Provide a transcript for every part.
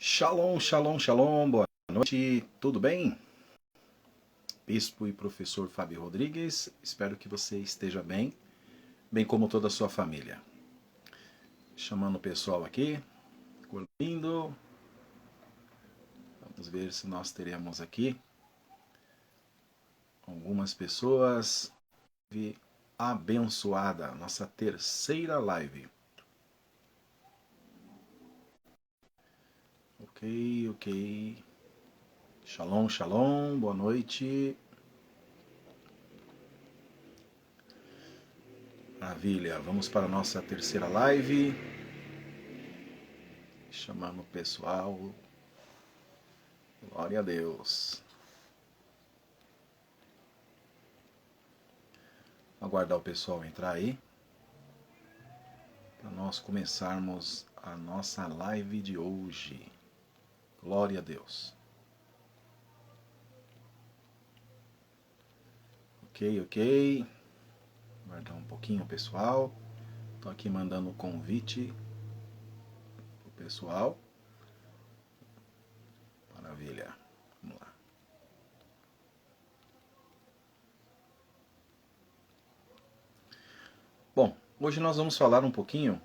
Shalom, shalom, shalom, boa noite, tudo bem? Bispo e professor Fábio Rodrigues, espero que você esteja bem, bem como toda a sua família. Chamando o pessoal aqui, curtindo, vamos ver se nós teremos aqui algumas pessoas abençoada, nossa terceira live. Ok. Shalom, shalom, boa noite. Maravilha, vamos para a nossa terceira live. Chamando o pessoal. Glória a Deus. Aguardar o pessoal entrar aí. Para nós começarmos a nossa live de hoje. Glória a Deus. Ok. Aguardar um pouquinho, pessoal. Estou aqui mandando um convite pro pessoal. Maravilha. Vamos lá. Bom, hoje nós vamos falar um pouquinho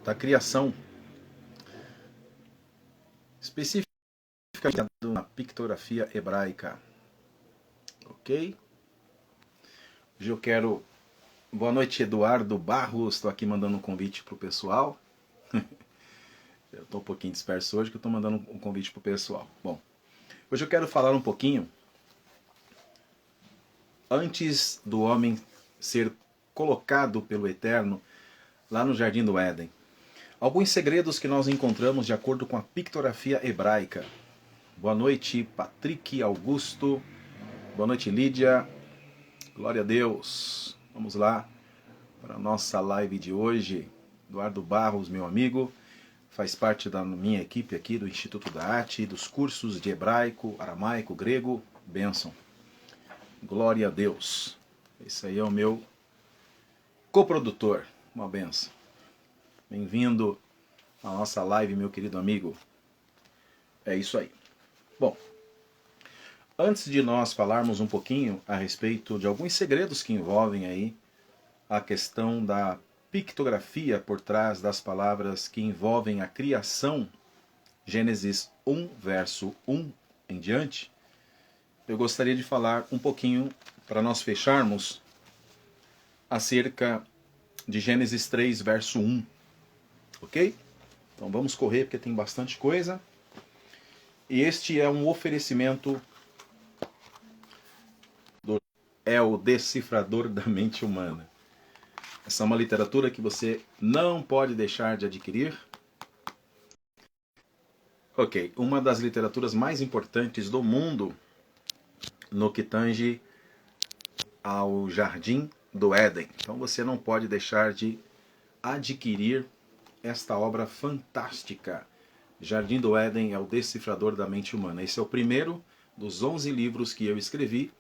da criação, especificamente na pictografia hebraica. Ok? Hoje eu quero... Boa noite, Eduardo Barros. Estou aqui mandando um convite para o pessoal. Eu estou um pouquinho disperso hoje, que eu estou mandando um convite para o pessoal. Bom, hoje eu quero falar um pouquinho antes do homem ser colocado pelo Eterno lá no Jardim do Éden. Alguns segredos que nós encontramos de acordo com a pictografia hebraica. Boa noite, Patrick Augusto. Boa noite, Lídia. Glória a Deus. Vamos lá para a nossa live de hoje. Eduardo Barros, meu amigo, faz parte da minha equipe aqui do Instituto da Arte, dos cursos de hebraico, aramaico, grego, bênção. Glória a Deus. Esse aí é o meu coprodutor. Uma bênção. Bem-vindo à nossa live, meu querido amigo. É isso aí. Bom, antes de nós falarmos um pouquinho a respeito de alguns segredos que envolvem aí a questão da pictografia por trás das palavras que envolvem a criação, Gênesis 1, verso 1 em diante, eu gostaria de falar um pouquinho, para nós fecharmos, acerca de Gênesis 3, verso 1. Ok? Então vamos correr porque tem bastante coisa. E este é um oferecimento do o Decifrador da Mente Humana. Essa é uma literatura que você não pode deixar de adquirir. Ok, uma das literaturas mais importantes do mundo no que tange ao Jardim do Éden. Então você não pode deixar de adquirir esta obra fantástica. Jardim do Éden é o Decifrador da Mente Humana. Esse é o primeiro dos 11 livros que eu escrevi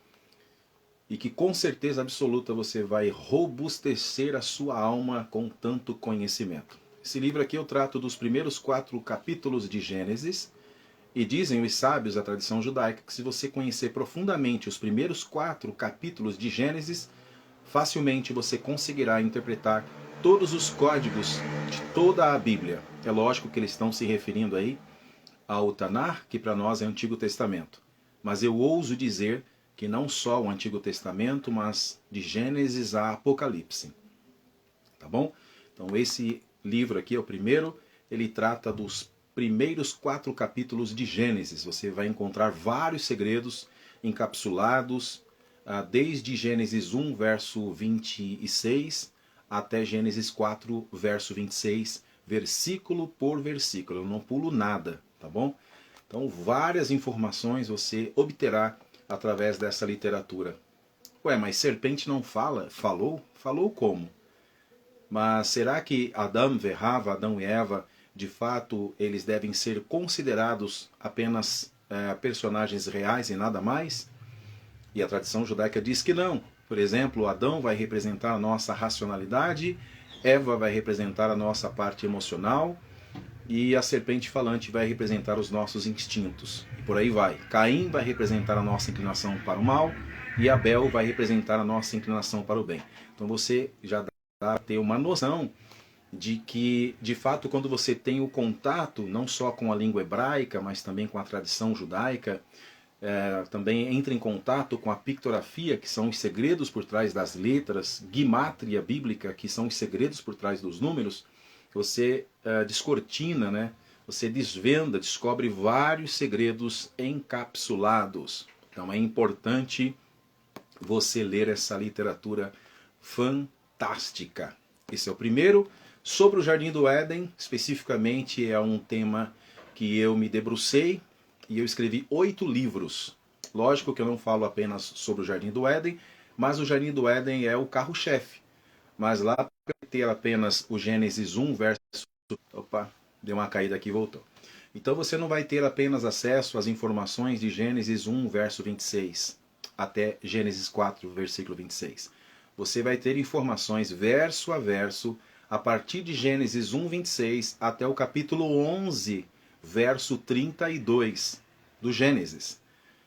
e que com certeza absoluta você vai robustecer a sua alma com tanto conhecimento. Esse livro aqui eu trato dos primeiros 4 capítulos de Gênesis, e dizem os sábios da tradição judaica que se você conhecer profundamente os primeiros 4 capítulos de Gênesis, facilmente você conseguirá interpretar todos os códigos de toda a Bíblia. É lógico que eles estão se referindo aí ao Tanar, que para nós é o Antigo Testamento. Mas eu ouso dizer que não só o Antigo Testamento, mas de Gênesis a Apocalipse. Tá bom? Então esse livro aqui é o primeiro, ele trata dos primeiros 4 capítulos de Gênesis. Você vai encontrar vários segredos encapsulados, desde Gênesis 1, verso 26, até Gênesis 4, verso 26, versículo por versículo. Eu não pulo nada, tá bom? Então várias informações você obterá através dessa literatura. Ué, mas serpente não fala? Falou? Falou como? Mas será que Adão e Eva, de fato, eles devem ser considerados apenas personagens reais e nada mais? E a tradição judaica diz que não. Por exemplo, Adão vai representar a nossa racionalidade Eva vai representar a nossa parte emocional e a serpente falante vai representar os nossos instintos. E por aí vai. Caim vai representar a nossa inclinação para o mal e Abel vai representar a nossa inclinação para o bem. Então você já dá para ter uma noção de que, de fato, quando você tem o contato não só com a língua hebraica, mas também com a tradição judaica, também entra em contato com a pictografia, que são os segredos por trás das letras, guimátria bíblica, que são os segredos por trás dos números, você descortina, né? Você desvenda, descobre vários segredos encapsulados. Então é importante você ler essa literatura fantástica. Esse é o primeiro. Sobre o Jardim do Éden, especificamente, é um tema que eu me debrucei e eu escrevi 8 livros. Lógico que eu não falo apenas sobre o Jardim do Éden, mas o Jardim do Éden é o carro-chefe. Mas lá vai ter apenas o Gênesis 1, verso... Opa, deu uma caída aqui e voltou. Então você não vai ter apenas acesso às informações de Gênesis 1, verso 26, até Gênesis 4, versículo 26. Você vai ter informações verso a verso, a partir de Gênesis 1, 26, até o capítulo 11, verso 32 do Gênesis.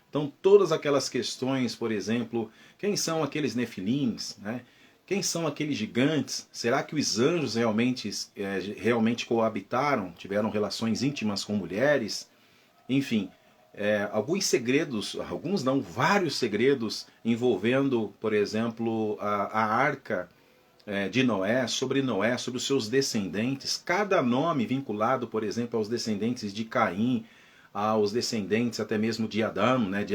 Então todas aquelas questões, por exemplo, quem são aqueles nefilins, né? Quem são aqueles gigantes? Será que os anjos realmente coabitaram, tiveram relações íntimas com mulheres? Enfim, alguns segredos, alguns não, vários segredos envolvendo, por exemplo, a arca de Noé, sobre os seus descendentes. Cada nome vinculado, por exemplo, aos descendentes de Caim, aos descendentes até mesmo de Adão, né,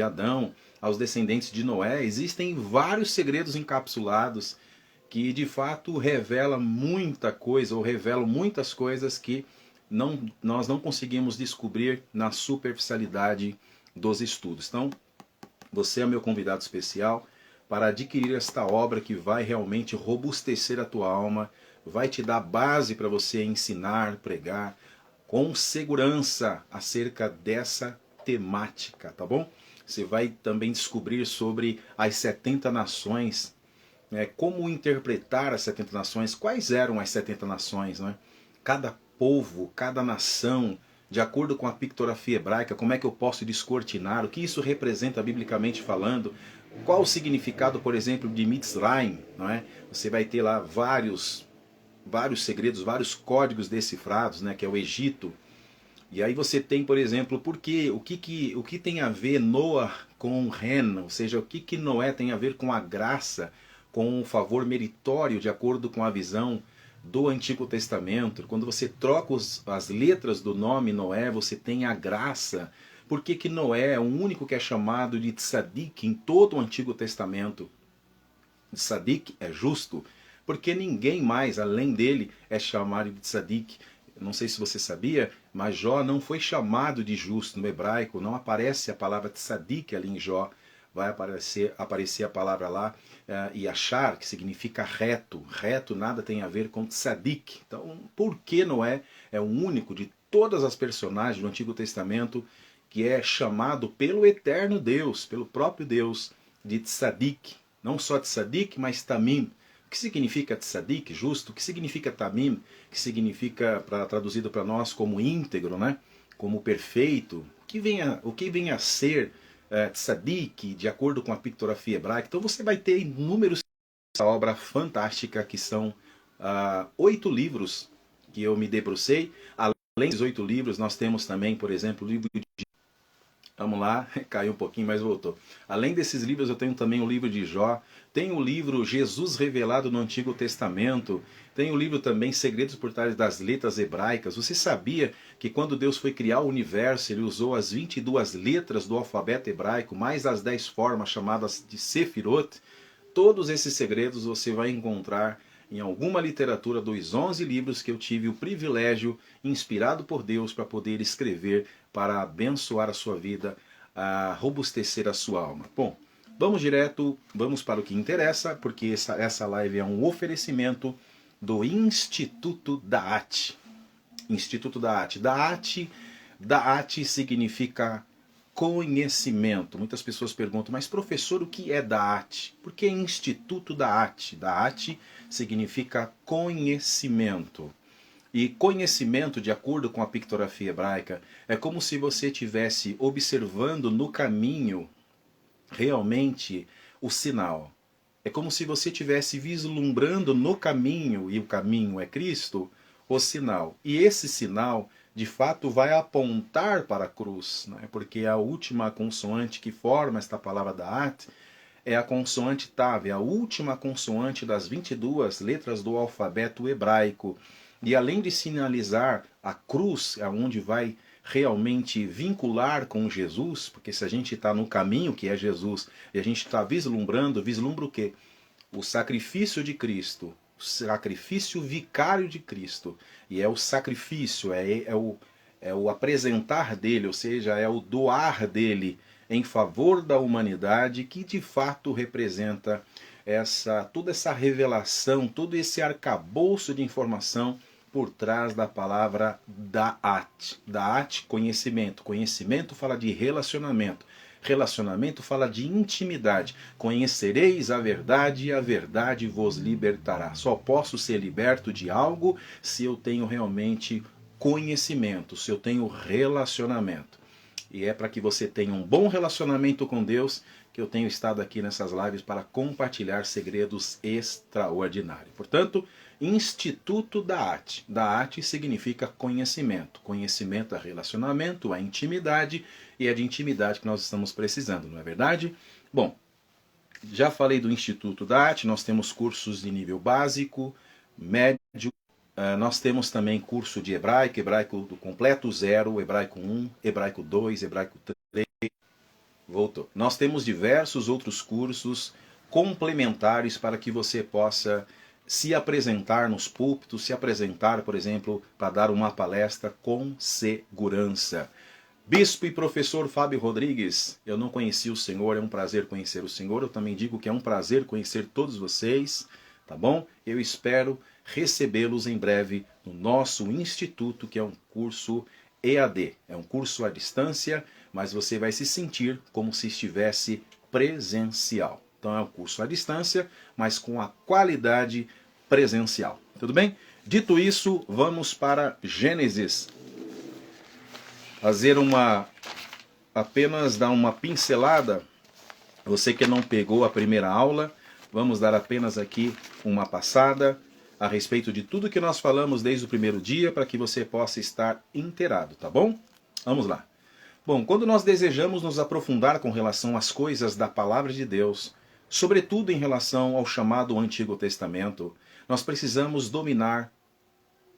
aos descendentes de Noé. Existem vários segredos encapsulados que de fato revela muita coisa, ou revelam muitas coisas que nós não conseguimos descobrir na superficialidade dos estudos. Então, você é meu convidado especial para adquirir esta obra que vai realmente robustecer a tua alma, vai te dar base para você ensinar, pregar com segurança acerca dessa temática, tá bom? Você vai também descobrir sobre as 70 nações, como interpretar as 70 nações, quais eram as 70 nações, né? Cada povo, cada nação, de acordo com a pictografia hebraica, como é que eu posso descortinar, o que isso representa biblicamente falando, qual o significado, por exemplo, de Mitzrayim, não é? Você vai ter lá vários segredos, vários códigos decifrados, né, que é o Egito. E aí você tem, por exemplo, o que tem a ver Noah com Ren, ou seja, o que Noé tem a ver com a graça, com o favor meritório, de acordo com a visão do Antigo Testamento. Quando você troca as letras do nome Noé, você tem a graça. Por que Noé é o único que é chamado de tzadik em todo o Antigo Testamento? Tzadik é justo, porque ninguém mais, além dele, é chamado de tzadik. Não sei se você sabia, mas Jó não foi chamado de justo no hebraico, não aparece a palavra tzadik ali em Jó. Vai aparecer a palavra lá, yashar, que significa reto. Reto nada tem a ver com tzadik. Então, por que Noé é o único de todas as personagens do Antigo Testamento que é chamado pelo eterno Deus, pelo próprio Deus, de tzadik? Não só tzadik, mas tamim. O que significa tzadik, justo? O que significa tamim, que significa, traduzido para nós, como íntegro, né? Como perfeito? O que vem a ser tzadik, de acordo com a pictografia hebraica? Então você vai ter inúmeros essa obra fantástica, que são 8 livros que eu me debrucei. Além dos 8 livros, nós temos também, por exemplo, o livro de... Vamos lá, caiu um pouquinho, mas voltou. Além desses livros, eu tenho também o livro de Jó, tenho o livro Jesus Revelado no Antigo Testamento, tenho o livro também Segredos por Trás das Letras Hebraicas. Você sabia que quando Deus foi criar o universo, ele usou as 22 letras do alfabeto hebraico, mais as 10 formas chamadas de Sefirot? Todos esses segredos você vai encontrar em alguma literatura dos 11 livros que eu tive o privilégio, inspirado por Deus, para poder escrever, para abençoar a sua vida, a robustecer a sua alma. Bom, vamos para o que interessa, porque essa live é um oferecimento do Instituto Da'at. Instituto Da'at. Da'at significa conhecimento. Muitas pessoas perguntam, mas professor, o que é Da'at? Por que Instituto Da'at? Da'at significa conhecimento. E conhecimento, de acordo com a pictografia hebraica, é como se você estivesse observando no caminho realmente o sinal. É como se você estivesse vislumbrando no caminho, e o caminho é Cristo, o sinal. E esse sinal, de fato, vai apontar para a cruz, né? Porque a última consoante que forma esta palavra Da'at é a consoante Tav, é a última consoante das 22 letras do alfabeto hebraico. E além de sinalizar a cruz, aonde vai realmente vincular com Jesus, porque se a gente está no caminho que é Jesus, e a gente está vislumbra o quê? O sacrifício de Cristo, o sacrifício vicário de Cristo. E é o sacrifício, é o apresentar dele, ou seja, é o doar dele em favor da humanidade, que de fato representa toda essa revelação, todo esse arcabouço de informação por trás da palavra Da'at. Da'at, conhecimento. Conhecimento fala de relacionamento. Relacionamento fala de intimidade. Conhecereis a verdade e a verdade vos libertará. Só posso ser liberto de algo se eu tenho realmente conhecimento, se eu tenho relacionamento. E é para que você tenha um bom relacionamento com Deus que eu tenho estado aqui nessas lives para compartilhar segredos extraordinários. Portanto, Instituto Da'at. Da'at significa conhecimento. Conhecimento é relacionamento, é intimidade, e é de intimidade que nós estamos precisando, não é verdade? Bom, já falei do Instituto Da'at, nós temos cursos de nível básico, médio, nós temos também curso de hebraico, hebraico do completo 0, hebraico 1, hebraico 2, hebraico 3. Voltou. Nós temos diversos outros cursos complementares para que você possa se apresentar nos púlpitos, se apresentar, por exemplo, para dar uma palestra com segurança. Bispo e professor Fábio Rodrigues, eu não conheci o senhor, é um prazer conhecer o senhor. Eu também digo que é um prazer conhecer todos vocês, tá bom? Eu espero recebê-los em breve no nosso instituto, que é um curso EAD. É um curso à distância, mas você vai se sentir como se estivesse presencial. Então é um curso à distância, mas com a qualidade presencial. Tudo bem? Dito isso, vamos para Gênesis. Apenas dar uma pincelada. Você que não pegou a primeira aula, vamos dar apenas aqui uma passada a respeito de tudo que nós falamos desde o primeiro dia, para que você possa estar inteirado, tá bom? Vamos lá. Bom, quando nós desejamos nos aprofundar com relação às coisas da Palavra de Deus, sobretudo em relação ao chamado Antigo Testamento, nós precisamos dominar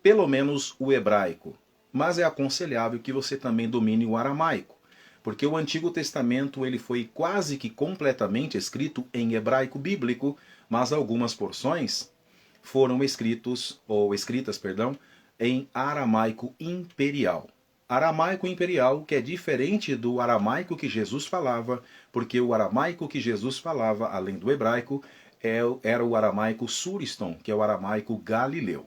pelo menos o hebraico, mas é aconselhável que você também domine o aramaico, porque o Antigo Testamento ele foi quase que completamente escrito em hebraico bíblico, mas algumas porções foram escritas, em aramaico imperial. Aramaico imperial, que é diferente do aramaico que Jesus falava, porque o aramaico que Jesus falava, além do hebraico, era o aramaico suriston, que é o aramaico galileu.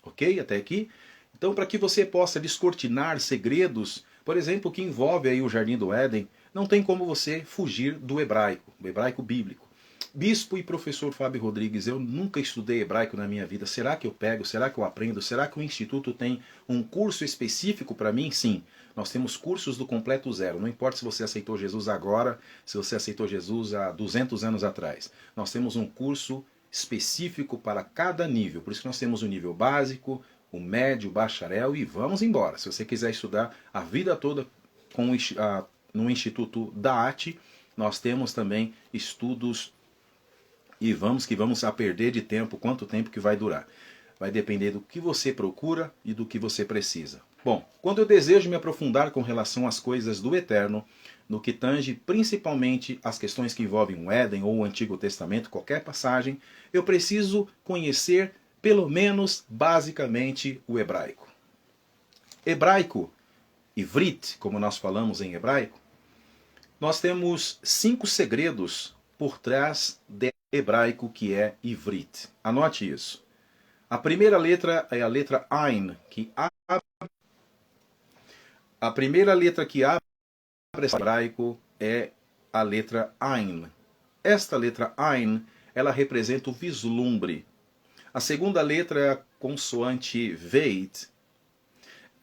Ok? Até aqui? Então, para que você possa descortinar segredos, por exemplo, que envolve aí o Jardim do Éden, não tem como você fugir do hebraico bíblico. Bispo e professor Fábio Rodrigues, eu nunca estudei hebraico na minha vida. Será que eu pego? Será que eu aprendo? Será que o Instituto tem um curso específico para mim? Sim, nós temos cursos do completo 0. Não importa se você aceitou Jesus agora, se você aceitou Jesus há 200 anos atrás. Nós temos um curso específico para cada nível. Por isso que nós temos o nível básico, o médio, o bacharel e vamos embora. Se você quiser estudar a vida toda no Instituto Da'at, nós temos também estudos. E vamos a perder de tempo, quanto tempo que vai durar. Vai depender do que você procura e do que você precisa. Bom, quando eu desejo me aprofundar com relação às coisas do eterno, no que tange principalmente as questões que envolvem o Éden ou o Antigo Testamento, qualquer passagem, eu preciso conhecer, pelo menos basicamente, o hebraico. Hebraico, ivrit, como nós falamos em hebraico, nós temos 5 segredos por trás de hebraico que é ivrit. Anote isso. A primeira letra é a letra Ain, a primeira letra que abre hebraico é a letra Ain. Esta letra Ain, ela representa o vislumbre. A segunda letra é a consoante Veit.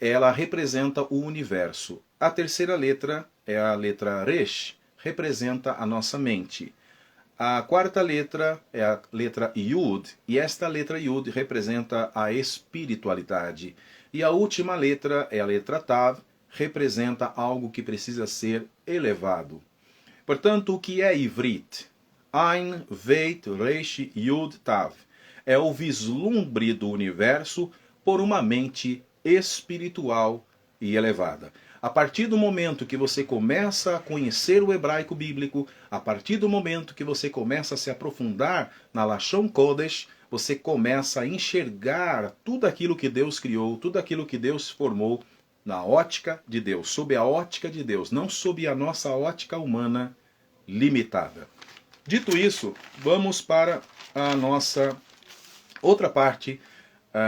Ela representa o universo. A terceira letra é a letra Resh, representa a nossa mente. A quarta letra é a letra Yud, e esta letra Yud representa a espiritualidade. E a última letra é a letra Tav, representa algo que precisa ser elevado. Portanto, o que é Ivrit? Ain, Veit, Resh, Yud, Tav. É o vislumbre do universo por uma mente espiritual e elevada. A partir do momento que você começa a conhecer o hebraico bíblico, a partir do momento que você começa a se aprofundar na Lashon Kodesh, você começa a enxergar tudo aquilo que Deus criou, tudo aquilo que Deus formou na ótica de Deus, sob a ótica de Deus, não sob a nossa ótica humana limitada. Dito isso, vamos para a nossa outra parte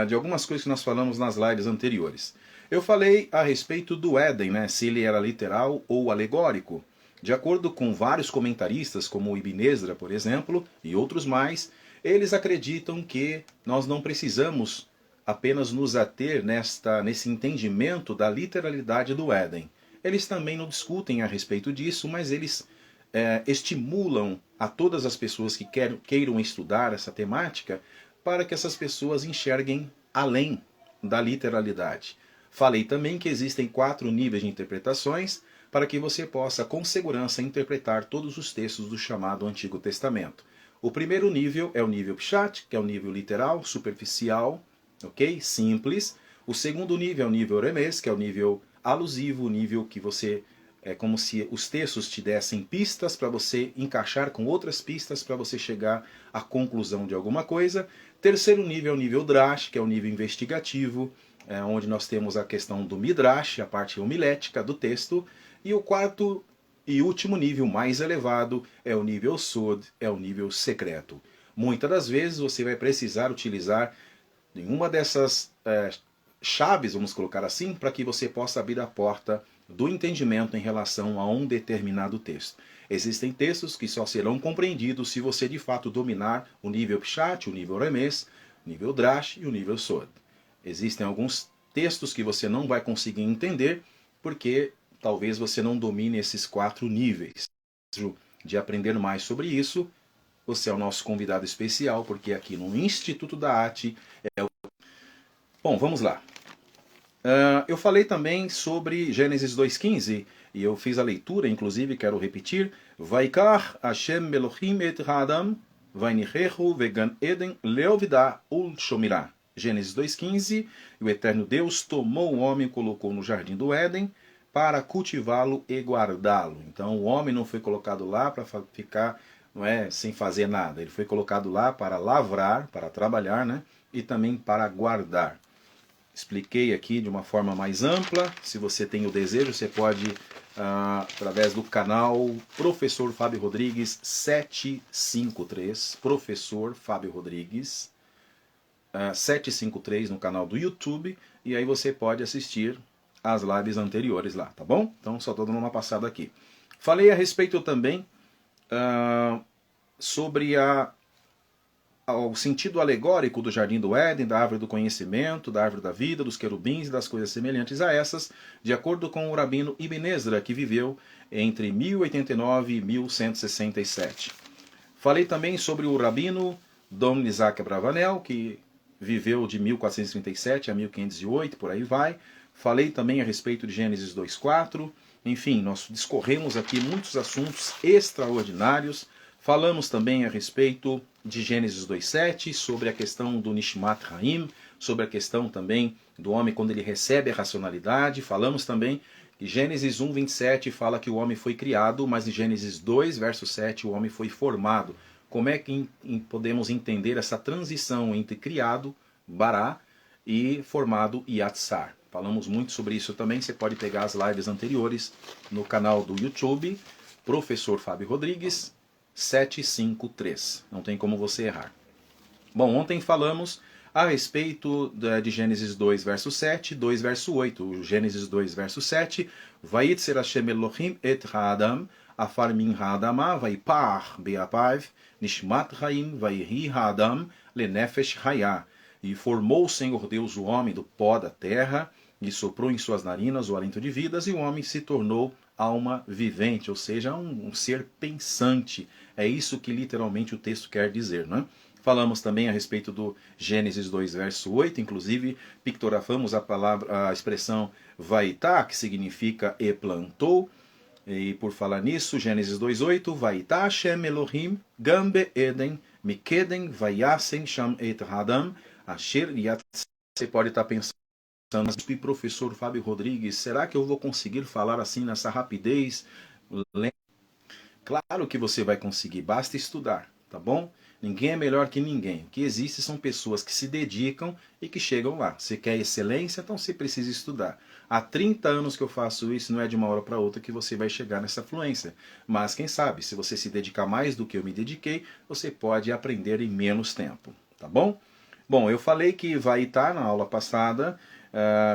de algumas coisas que nós falamos nas lives anteriores. Eu falei a respeito do Éden, né? Se ele era literal ou alegórico. De acordo com vários comentaristas, como o Ibn Ezra, por exemplo, e outros mais, eles acreditam que nós não precisamos apenas nos ater nesse entendimento da literalidade do Éden. Eles também não discutem a respeito disso, mas eles estimulam a todas as pessoas que queiram estudar essa temática para que essas pessoas enxerguem além da literalidade. Falei também que existem 4 níveis de interpretações para que você possa, com segurança, interpretar todos os textos do chamado Antigo Testamento. O primeiro nível é o nível Pshat, que é o nível literal, superficial, ok? Simples. O segundo nível é o nível Remez, que é o nível alusivo, o nível que você... É como se os textos te dessem pistas para você encaixar com outras pistas para você chegar à conclusão de alguma coisa. Terceiro nível é o nível Drash, que é o nível investigativo, onde nós temos a questão do Midrash, a parte homilética do texto. E o quarto e último nível, mais elevado, é o nível Sod, é o nível secreto. Muitas das vezes você vai precisar utilizar nenhuma dessas chaves, vamos colocar assim, para que você possa abrir a porta do entendimento em relação a um determinado texto. Existem textos que só serão compreendidos se você de fato dominar o nível Pshat, o nível Remez, o nível Drash e o nível Sod. Existem alguns textos que você não vai conseguir entender porque talvez você não domine esses 4 níveis. De aprender mais sobre isso, você é o nosso convidado especial, porque aqui no Instituto da Arte é o... Bom, vamos lá. Eu falei também sobre Gênesis 2,15, e eu fiz a leitura, inclusive quero repetir. Vaikar Hashem Elohim et Hadam, Vainichehu vegan Eden leovidá ul shomirá. Gênesis 2,15, o Eterno Deus tomou o homem e colocou no jardim do Éden para cultivá-lo e guardá-lo. Então o homem não foi colocado lá para ficar sem fazer nada. Ele foi colocado lá para lavrar, para trabalhar, né? E também para guardar. Expliquei aqui de uma forma mais ampla. Se você tem o desejo, você pode, através do canal Professor Fábio Rodrigues 753, Professor Fábio Rodrigues 753 no canal do YouTube, e aí você pode assistir as lives anteriores lá, tá bom? Então só estou dando uma passada aqui. Falei a respeito também sobre o sentido alegórico do Jardim do Éden, da árvore do conhecimento, da árvore da vida, dos querubins e das coisas semelhantes a essas, de acordo com o rabino Ibn Ezra, que viveu entre 1089 e 1167. Falei também sobre o rabino Dom Isaac Abravanel, que viveu de 1437 a 1508, por aí vai. Falei também a respeito de Gênesis 2,4. Enfim, nós discorremos aqui muitos assuntos extraordinários. Falamos também a respeito de Gênesis 2,7, sobre a questão do Nishmat Haim, sobre a questão também do homem quando ele recebe a racionalidade. Falamos também que Gênesis 1,27 fala que o homem foi criado, mas em Gênesis 2, verso 7, o homem foi formado. Como é que podemos entender essa transição entre criado, Bará, e formado, Yatsar? Falamos muito sobre isso também. Você pode pegar as lives anteriores no canal do YouTube, Professor Fábio Rodrigues 753. Não tem como você errar. Bom, ontem falamos a respeito de Gênesis 2, verso 7, 2, verso 8. Gênesis 2, verso 7, Vayitzer Hashem Elohim et ha'adam, afar min ha'adama, vaipar be'apav, nishmat haim, vaihi ha'adam, lenefesh hayah. E formou o Senhor Deus o homem do pó da terra, e soprou em suas narinas o alento de vidas, e o homem se tornou alma vivente, ou seja, um ser pensante. É isso que literalmente o texto quer dizer, não é? Falamos também a respeito do Gênesis 2, verso 8, inclusive pictografamos a expressão vaitá, que significa e plantou. E por falar nisso, Gênesis 2:8, Vaitá Hashem Elohim Gambe Eden Mikeden Vayasen Sham et Hadam Asher Yat. Você pode estar pensando, e professor Fábio Rodrigues, será que eu vou conseguir falar assim nessa rapidez? Claro que você vai conseguir, basta estudar, tá bom? Ninguém é melhor que ninguém. O que existe são pessoas que se dedicam e que chegam lá. Você quer excelência, então você precisa estudar. Há 30 anos que eu faço isso, não é de uma hora para outra que você vai chegar nessa fluência. Mas quem sabe, se você se dedicar mais do que eu me dediquei, você pode aprender em menos tempo, tá bom? Bom, eu falei que vai estar na aula passada,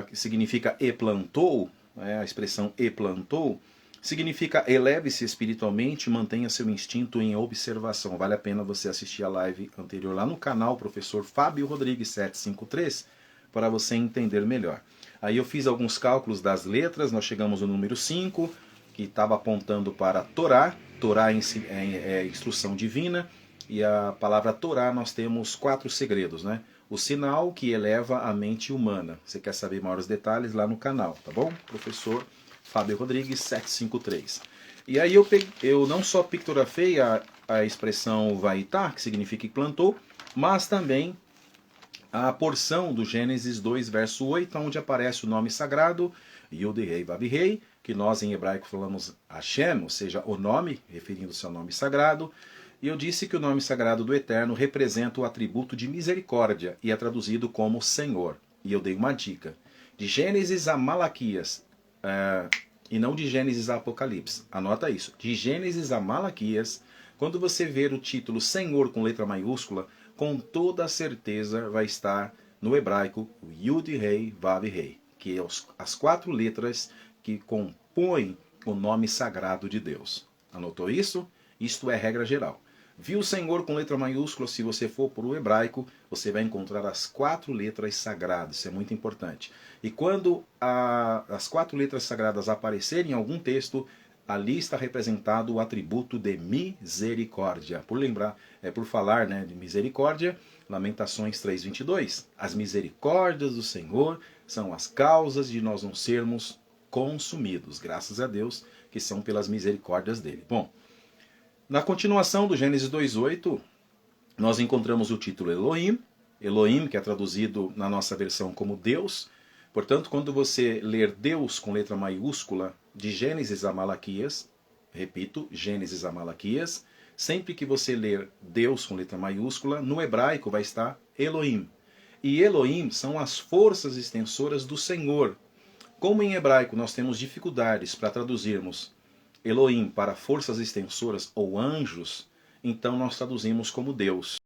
que significa e plantou, a expressão e plantou, significa eleve-se espiritualmente, mantenha seu instinto em observação. Vale a pena você assistir a live anterior lá no canal Professor Fábio Rodrigues 753 para você entender melhor. Aí eu fiz alguns cálculos das letras, nós chegamos no número 5, que estava apontando para Torá. Torá é instrução divina, e a palavra Torá nós temos 4 segredos, né? O sinal que eleva a mente humana. Você quer saber maiores detalhes lá no canal, tá bom? Professor Fábio Rodrigues 753. E aí eu não só pictografei a expressão vaitá, que significa que plantou, mas também a porção do Gênesis 2, verso 8, onde aparece o nome sagrado, Yud-Hei Vav-Hei, que nós em hebraico falamos Hashem, ou seja, o nome, referindo-se ao nome sagrado. E eu disse que o nome sagrado do Eterno representa o atributo de misericórdia e é traduzido como Senhor. E eu dei uma dica. De Gênesis a Malaquias, e não de Gênesis a Apocalipse. Anota isso. De Gênesis a Malaquias, quando você ver o título Senhor com letra maiúscula, com toda certeza vai estar no hebraico o Yud-Hei Vav-Hei, que é as 4 letras que compõem o nome sagrado de Deus. Anotou isso? Isto é regra geral. Viu o Senhor com letra maiúscula, se você for para o hebraico, você vai encontrar as 4 letras sagradas, isso é muito importante. E quando as 4 letras sagradas aparecerem em algum texto, ali está representado o atributo de misericórdia. Por falar, né, de misericórdia, Lamentações 3:22. As misericórdias do Senhor são as causas de nós não sermos consumidos, graças a Deus, que são pelas misericórdias dele. Bom, na continuação do Gênesis 2:8, nós encontramos o título Elohim, Elohim, que é traduzido na nossa versão como Deus. Portanto, quando você ler Deus com letra maiúscula, de Gênesis a Malaquias, repito, Gênesis a Malaquias, sempre que você ler Deus com letra maiúscula, no hebraico vai estar Elohim. E Elohim são as forças extensoras do Senhor. Como em hebraico nós temos dificuldades para traduzirmos Elohim para forças extensoras ou anjos, então nós traduzimos como Deus.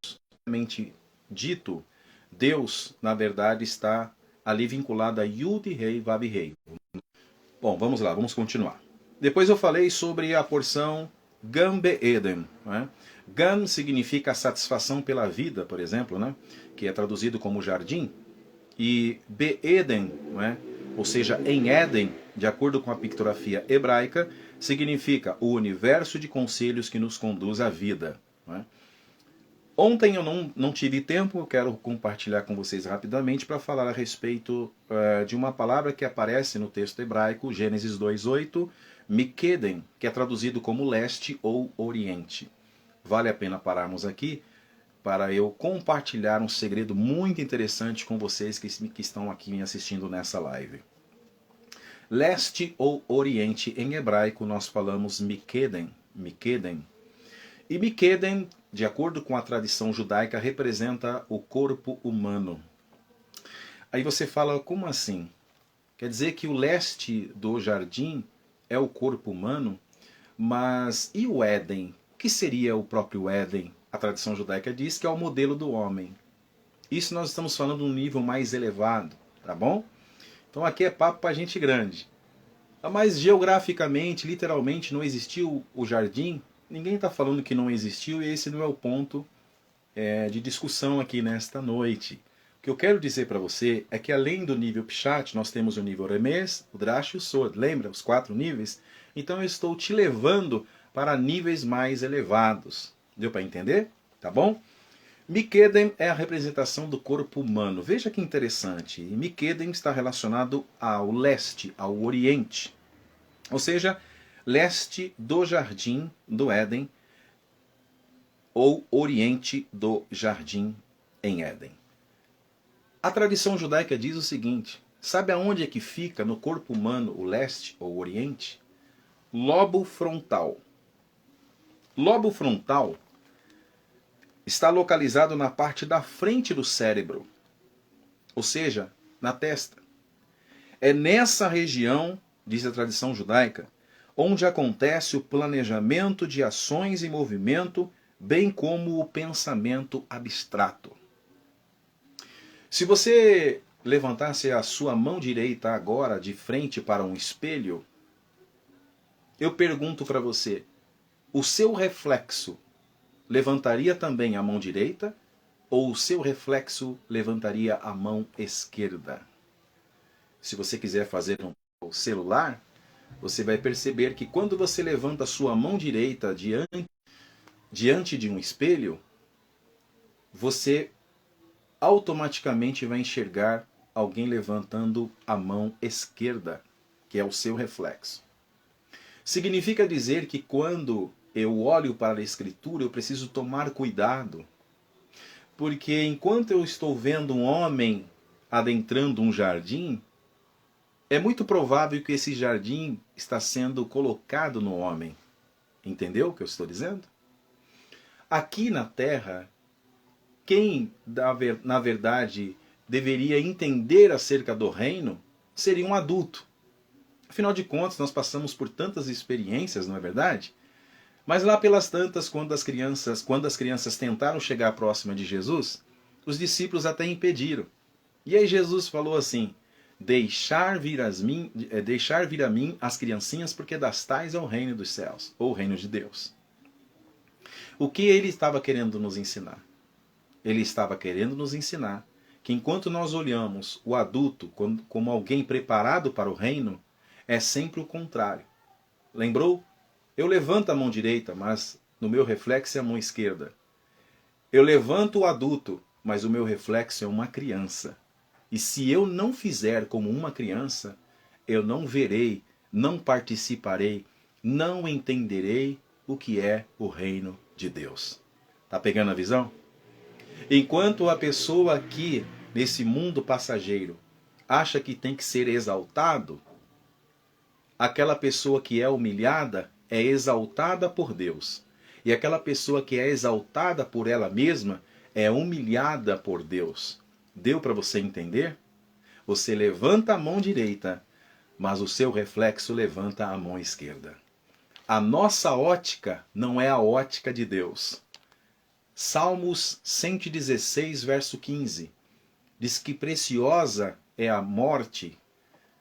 Dito, Deus, na verdade, está ali vinculado a Yud-Hei Vav-Hei. Bom, vamos lá, vamos continuar. Depois eu falei sobre a porção Gambe Eden. Né? Gam significa satisfação pela vida, por exemplo, né? Que é traduzido como jardim. E Be-Eden, né? Ou seja, em Éden, de acordo com a pictografia hebraica, significa o universo de conselhos que nos conduz à vida. Né? Ontem eu não tive tempo, eu quero compartilhar com vocês rapidamente para falar a respeito de uma palavra que aparece no texto hebraico, Gênesis 2:8, Mikeden, que é traduzido como leste ou oriente. Vale a pena pararmos aqui para eu compartilhar um segredo muito interessante com vocês que estão aqui me assistindo nessa live. Leste ou oriente, em hebraico nós falamos Mikeden. Mikeden. E Mikeden, de acordo com a tradição judaica, representa o corpo humano. Aí você fala, como assim? Quer dizer que o leste do jardim é o corpo humano? Mas e o Éden? O que seria o próprio Éden? A tradição judaica diz que é o modelo do homem. Isso nós estamos falando de um nível mais elevado, tá bom? Então aqui é papo para gente grande. Mas geograficamente, literalmente, não existiu o jardim? Ninguém está falando que não existiu e esse não é o ponto de discussão aqui nesta noite. O que eu quero dizer para você é que além do nível Pshat, nós temos o nível Remez, o Drash e o Sod. Lembra? Os 4 níveis? Então eu estou te levando para níveis mais elevados. Deu para entender? Tá bom? Mikedem é a representação do corpo humano. Veja que interessante. Mikedem está relacionado ao leste, ao oriente. Ou seja, leste do jardim do Éden ou oriente do jardim em Éden. A tradição judaica diz o seguinte: sabe aonde é que fica no corpo humano o leste ou o oriente? Lobo frontal. Lobo frontal está localizado na parte da frente do cérebro, ou seja, na testa. É nessa região, diz a tradição judaica, onde acontece o planejamento de ações e movimento, bem como o pensamento abstrato. Se você levantasse a sua mão direita agora de frente para um espelho, eu pergunto para você, o seu reflexo levantaria também a mão direita ou o seu reflexo levantaria a mão esquerda? Se você quiser fazer um celular, você vai perceber que quando você levanta a sua mão direita diante de um espelho, você automaticamente vai enxergar alguém levantando a mão esquerda, que é o seu reflexo. Significa dizer que quando eu olho para a Escritura, eu preciso tomar cuidado, porque enquanto eu estou vendo um homem adentrando um jardim, é muito provável que esse jardim está sendo colocado no homem. Entendeu o que eu estou dizendo? Aqui na Terra, quem, na verdade, deveria entender acerca do reino seria um adulto. Afinal de contas, nós passamos por tantas experiências, não é verdade? Mas lá pelas tantas, quando as crianças tentaram chegar próxima de Jesus, os discípulos até impediram. E aí Jesus falou assim: deixar vir a mim as criancinhas, porque das tais é o reino dos céus, ou o reino de Deus. O que ele estava querendo nos ensinar? Ele estava querendo nos ensinar que enquanto nós olhamos o adulto como alguém preparado para o reino, é sempre o contrário. Lembrou? Eu levanto a mão direita, mas no meu reflexo é a mão esquerda. Eu levanto o adulto, mas o meu reflexo é uma criança. E se eu não fizer como uma criança, eu não verei, não participarei, não entenderei o que é o reino de Deus. Tá pegando a visão? Enquanto a pessoa aqui, nesse mundo passageiro, acha que tem que ser exaltado, aquela pessoa que é humilhada é exaltada por Deus. E aquela pessoa que é exaltada por ela mesma é humilhada por Deus. Deu para você entender? Você levanta a mão direita, mas o seu reflexo levanta a mão esquerda. A nossa ótica não é a ótica de Deus. Salmos 116, verso 15, diz que preciosa é a morte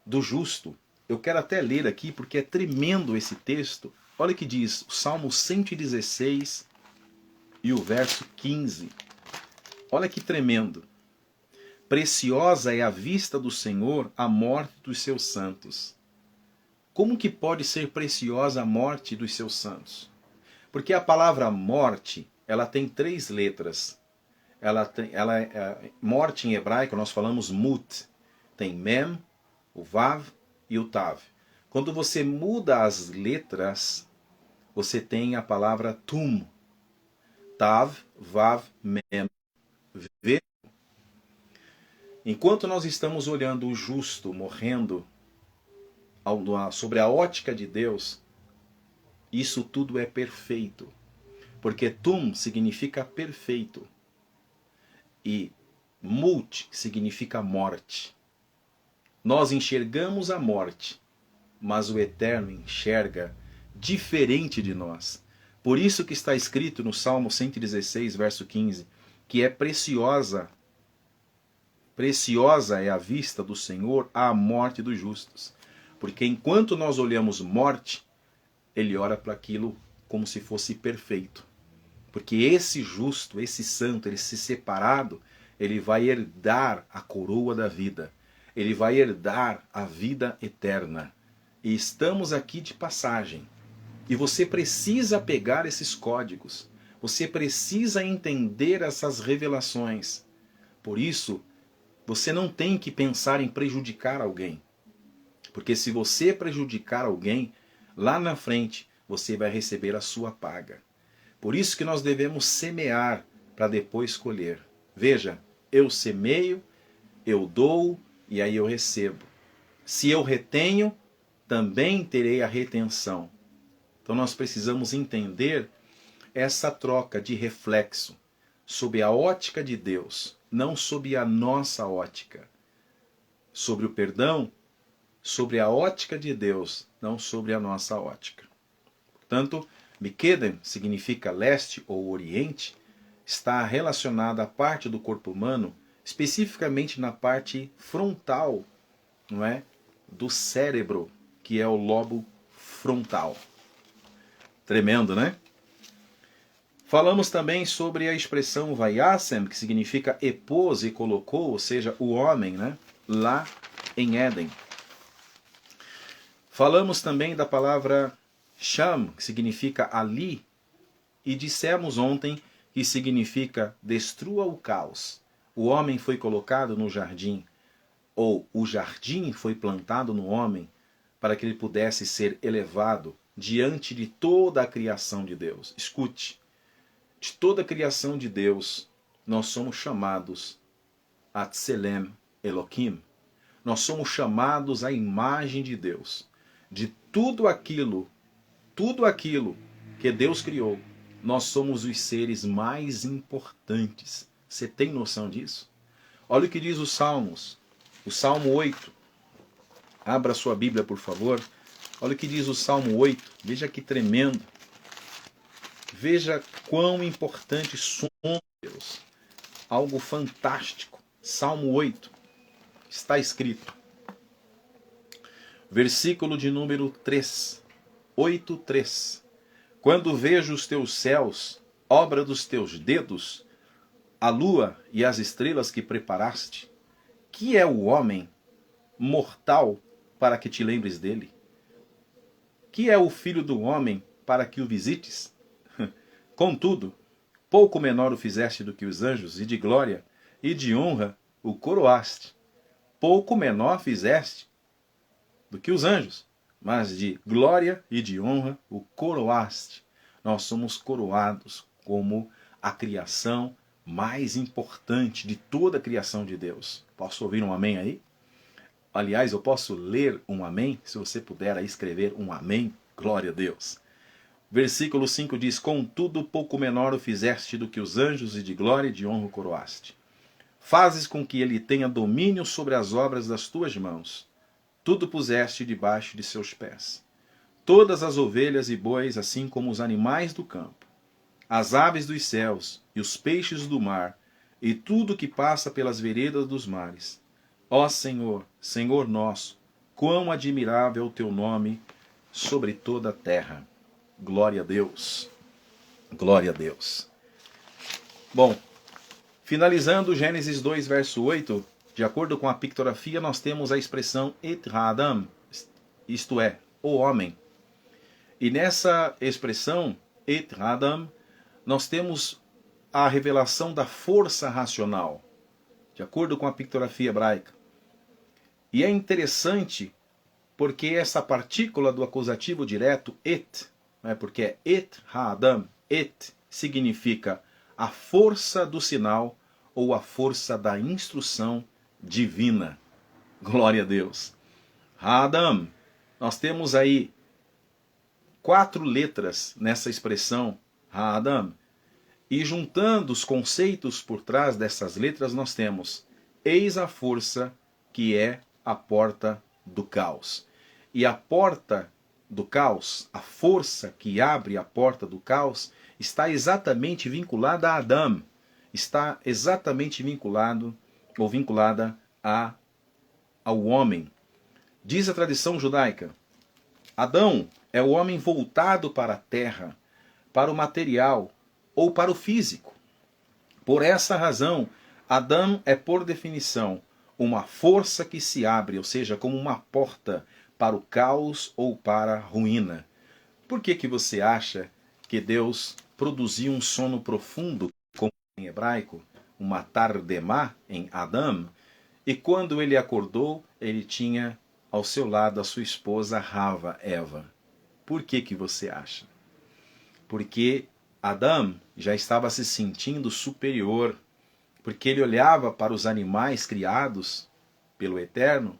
do justo. Eu quero até ler aqui porque é tremendo esse texto. Olha o que diz o Salmo 116 e o verso 15. Olha que tremendo. Preciosa é a vista do Senhor a morte dos seus santos. Como que pode ser preciosa a morte dos seus santos? Porque a palavra morte, ela tem 3 letras. Morte em hebraico, nós falamos mut. Tem mem, o vav e o tav. Quando você muda as letras, você tem a palavra tum. Tav, vav, mem, ve. Enquanto nós estamos olhando o justo morrendo sobre a ótica de Deus, isso tudo é perfeito. Porque tum significa perfeito. E mut significa morte. Nós enxergamos a morte, mas o Eterno enxerga diferente de nós. Por isso que está escrito no Salmo 116, verso 15, que é preciosa preciosa é a vista do Senhor à morte dos justos. Porque enquanto nós olhamos morte, ele olha para aquilo como se fosse perfeito. Porque esse justo, esse santo, esse separado, ele vai herdar a coroa da vida. Ele vai herdar a vida eterna. E estamos aqui de passagem. E você precisa pegar esses códigos. Você precisa entender essas revelações. Por isso, você não tem que pensar em prejudicar alguém. Porque se você prejudicar alguém, lá na frente você vai receber a sua paga. Por isso que nós devemos semear para depois colher. Veja, eu semeio, eu dou e aí eu recebo. Se eu retenho, também terei a retenção. Então nós precisamos entender essa troca de reflexo sob a ótica de Deus, não sob a nossa ótica. Sobre o perdão, sobre a ótica de Deus, não sobre a nossa ótica. Portanto, Mikedem significa leste ou oriente, está relacionada à parte do corpo humano, especificamente na parte frontal, não é, do cérebro, que é o lobo frontal. Tremendo, né? Falamos também sobre a expressão Vayasem, que significa e pôs e colocou, ou seja, o homem, né, lá em Éden. Falamos também da palavra Sham, que significa ali, e dissemos ontem que significa destrua o caos. O homem foi colocado no jardim, ou o jardim foi plantado no homem, para que ele pudesse ser elevado diante de toda a criação de Deus. Escute, de toda a criação de Deus, nós somos chamados a Tselem Elohim. Nós somos chamados à imagem de Deus. De tudo aquilo que Deus criou, nós somos os seres mais importantes. Você tem noção disso? Olha o que diz os Salmos. O Salmo 8. Abra sua Bíblia, por favor. Olha o que diz o Salmo 8. Veja que tremendo. Veja quão importante somos, Deus. Algo fantástico. Salmo 8. Está escrito. Versículo de número 3. 8:3. Quando vejo os teus céus, obra dos teus dedos, a lua e as estrelas que preparaste, que é o homem mortal para que te lembres dele? Que é o filho do homem para que o visites? Contudo, pouco menor o fizeste do que os anjos, e de glória e de honra o coroaste. Pouco menor fizeste do que os anjos, mas de glória e de honra o coroaste. Nós somos coroados como a criação mais importante de toda a criação de Deus. Posso ouvir um amém aí? Aliás, eu posso ler um amém? Se você puder aí escrever um amém, glória a Deus. Versículo 5 diz, contudo pouco menor o fizeste do que os anjos, e de glória e de honra o coroaste. Fazes com que ele tenha domínio sobre as obras das tuas mãos. Tudo puseste debaixo de seus pés. Todas as ovelhas e bois, assim como os animais do campo, as aves dos céus e os peixes do mar, e tudo que passa pelas veredas dos mares. Ó Senhor, Senhor nosso, quão admirável é o teu nome sobre toda a terra. Glória a Deus. Glória a Deus. Bom, finalizando Gênesis 2, verso 8, de acordo com a pictografia, nós temos a expressão Et Adam, isto é, o homem. E nessa expressão, Et Adam, nós temos a revelação da força racional, de acordo com a pictografia hebraica. E é interessante porque essa partícula do acusativo direto, et, né, porque é Et Adam, et significa a força do sinal ou a força da instrução divina. Glória a Deus. Adam, nós temos aí 4 letras nessa expressão, Adam. E juntando os conceitos por trás dessas letras, nós temos eis a força que é a porta do caos. E a porta do caos, a força que abre a porta do caos, está exatamente vinculada a Adão. Está exatamente vinculado ou vinculada ao homem. Diz a tradição judaica: Adão é o homem voltado para a terra, para o material ou para o físico. Por essa razão, Adão é, por definição, uma força que se abre, ou seja, como uma porta para o caos ou para a ruína. Por que você acha que Deus produziu um sono profundo, como em hebraico, uma tardemá em Adão, e quando ele acordou, ele tinha ao seu lado a sua esposa Rava, Eva? Por que você acha? Porque Adão já estava se sentindo superior, porque ele olhava para os animais criados pelo Eterno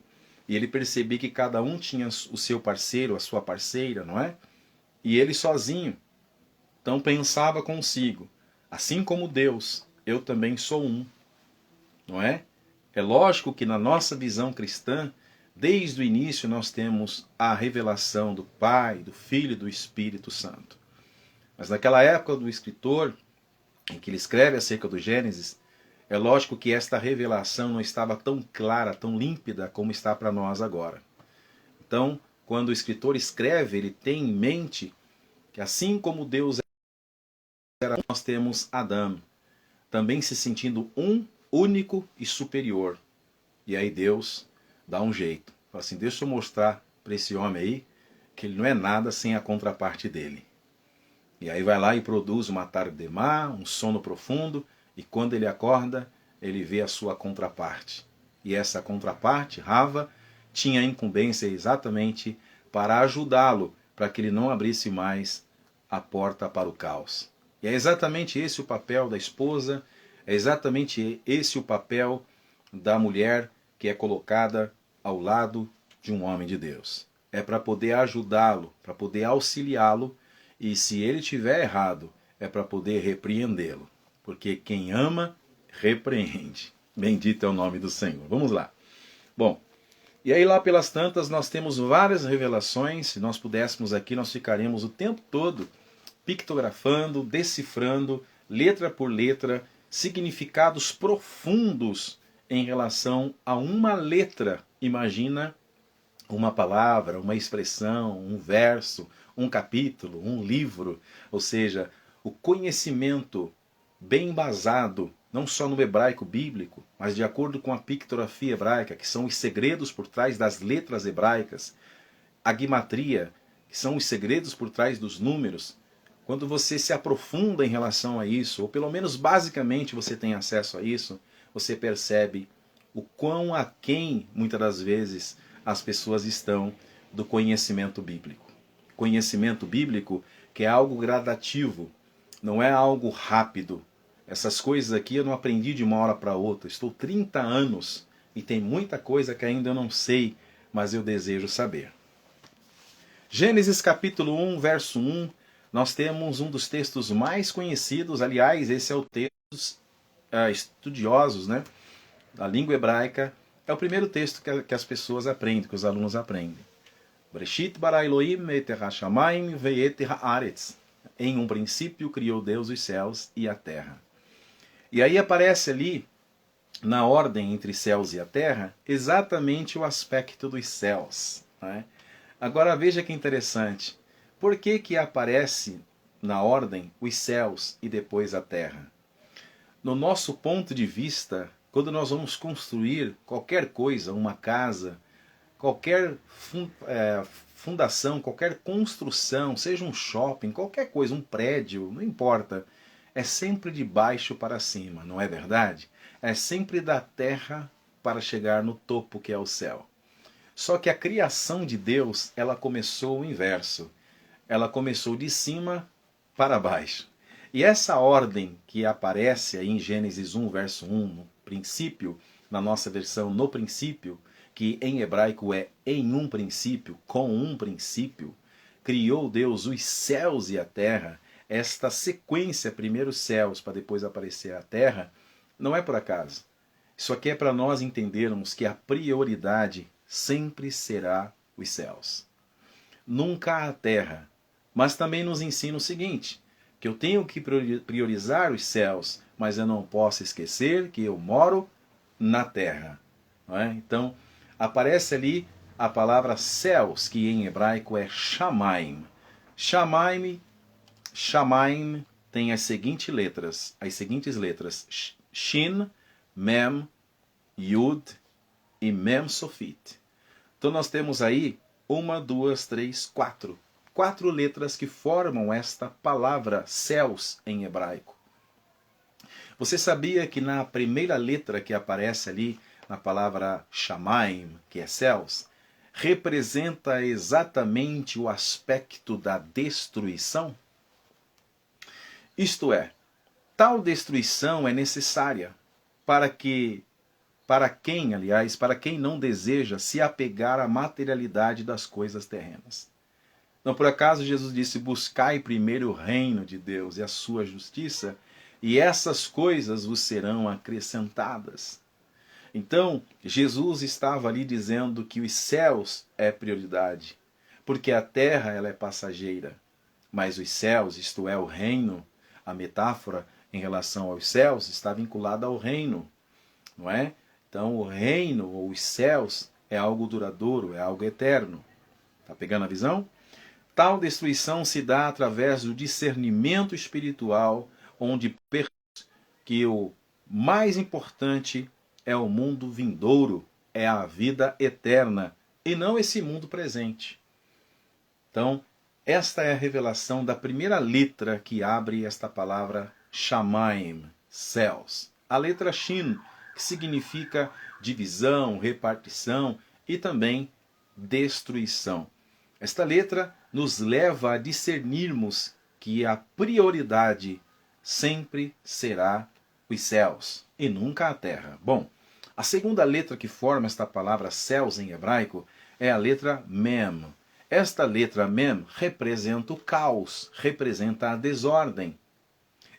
e ele percebia que cada um tinha o seu parceiro, a sua parceira, não é? E ele sozinho. Então pensava consigo: assim como Deus, eu também sou um, não é? É lógico que na nossa visão cristã, desde o início nós temos a revelação do Pai, do Filho e do Espírito Santo. Mas naquela época do escritor, em que ele escreve acerca do Gênesis, é lógico que esta revelação não estava tão clara, tão límpida como está para nós agora. Então, quando o escritor escreve, ele tem em mente que assim como Deus era, nós temos Adão, também se sentindo um, único e superior. E aí Deus dá um jeito. Fala assim: deixa eu mostrar para esse homem aí que ele não é nada sem a contraparte dele. E aí vai lá e produz uma tardemá, um sono profundo, e quando ele acorda, ele vê a sua contraparte. E essa contraparte, Rava, tinha a incumbência exatamente para ajudá-lo, para que ele não abrisse mais a porta para o caos. E é exatamente esse o papel da esposa, é exatamente esse o papel da mulher que é colocada ao lado de um homem de Deus. É para poder ajudá-lo, para poder auxiliá-lo, e se ele estiver errado, é para poder repreendê-lo. Porque quem ama, repreende. Bendito é o nome do Senhor. Vamos lá. Bom, e aí lá pelas tantas nós temos várias revelações. Se nós pudéssemos aqui, nós ficaríamos o tempo todo pictografando, decifrando, letra por letra, significados profundos em relação a uma letra. Imagina uma palavra, uma expressão, um verso, um capítulo, um livro, ou seja, o conhecimento bem embasado, não só no hebraico bíblico, mas de acordo com a pictografia hebraica, que são os segredos por trás das letras hebraicas, a guimatria, que são os segredos por trás dos números. Quando você se aprofunda em relação a isso, ou pelo menos basicamente você tem acesso a isso, você percebe o quão aquém, muitas das vezes, as pessoas estão do conhecimento bíblico. Conhecimento bíblico que é algo gradativo, não é algo rápido. Essas coisas aqui eu não aprendi de uma hora para outra. Estou 30 anos e tem muita coisa que ainda eu não sei, mas eu desejo saber. Gênesis capítulo 1, verso 1, nós temos um dos textos mais conhecidos. Aliás, esse é o texto dos estudiosos, né, da língua hebraica. É o primeiro texto que as pessoas aprendem, que os alunos aprendem. Breshit bara Elohim et hashamayim ve'et haaretz. Em um princípio criou Deus os céus e a terra. E aí aparece ali, na ordem entre céus e a terra, exatamente o aspecto dos céus, né? Agora veja que interessante. Por que aparece na ordem os céus e depois a terra? No nosso ponto de vista, quando nós vamos construir qualquer coisa, uma casa, qualquer fundação, qualquer construção, seja um shopping, qualquer coisa, um prédio, não importa, é sempre de baixo para cima, não é verdade? É sempre da terra para chegar no topo, que é o céu. Só que a criação de Deus, ela começou o inverso. Ela começou de cima para baixo. E essa ordem que aparece aí em Gênesis 1, verso 1, no princípio, na nossa versão no princípio, que em hebraico é em um princípio, com um princípio, criou Deus os céus e a terra. Esta sequência, primeiro os céus para depois aparecer a terra, não é por acaso. Isso aqui é para nós entendermos que a prioridade sempre será os céus, nunca a terra. Mas também nos ensina o seguinte, que eu tenho que priorizar os céus, mas eu não posso esquecer que eu moro na terra. Não é? Então, aparece ali a palavra céus, que em hebraico é Shamaim. Shamaim tem as seguintes letras, Shin, Mem, Yud e Mem Sofit. Então nós temos aí 1, 2, 3, 4. 4 letras que formam esta palavra céus em hebraico. Você sabia que na primeira letra que aparece ali, na palavra Shamaim, que é céus, representa exatamente o aspecto da destruição? Isto é, tal destruição é necessária para quem não deseja se apegar à materialidade das coisas terrenas. Não por acaso Jesus disse: buscai primeiro o reino de Deus e a sua justiça, e essas coisas vos serão acrescentadas. Então, Jesus estava ali dizendo que os céus é prioridade, porque a terra ela é passageira, mas os céus, isto é, o reino, a metáfora em relação aos céus está vinculada ao reino, não é? Então, o reino ou os céus é algo duradouro, é algo eterno. Está pegando a visão? Tal destruição se dá através do discernimento espiritual, onde percebemos que o mais importante é o mundo vindouro, é a vida eterna, e não esse mundo presente. Então, esta é a revelação da primeira letra que abre esta palavra Shamaim, céus. A letra Shin, que significa divisão, repartição e também destruição. Esta letra nos leva a discernirmos que a prioridade sempre será os céus e nunca a terra. Bom, a segunda letra que forma esta palavra céus em hebraico é a letra Mem. Esta letra Mem representa o caos, representa a desordem.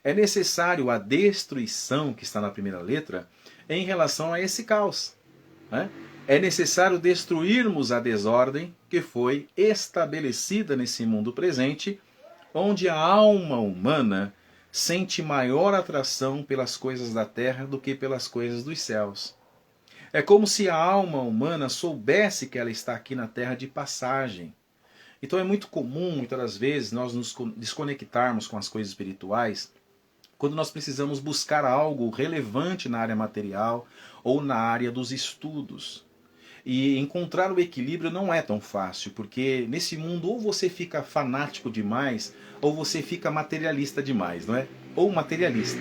É necessário a destruição que está na primeira letra em relação a esse caos, né? É necessário destruirmos a desordem que foi estabelecida nesse mundo presente, onde a alma humana sente maior atração pelas coisas da terra do que pelas coisas dos céus. É como se a alma humana soubesse que ela está aqui na terra de passagem. Então é muito comum, muitas das vezes, nós nos desconectarmos com as coisas espirituais quando nós precisamos buscar algo relevante na área material ou na área dos estudos. E encontrar o equilíbrio não é tão fácil, porque nesse mundo ou você fica fanático demais, ou você fica materialista demais, não é? Ou materialista.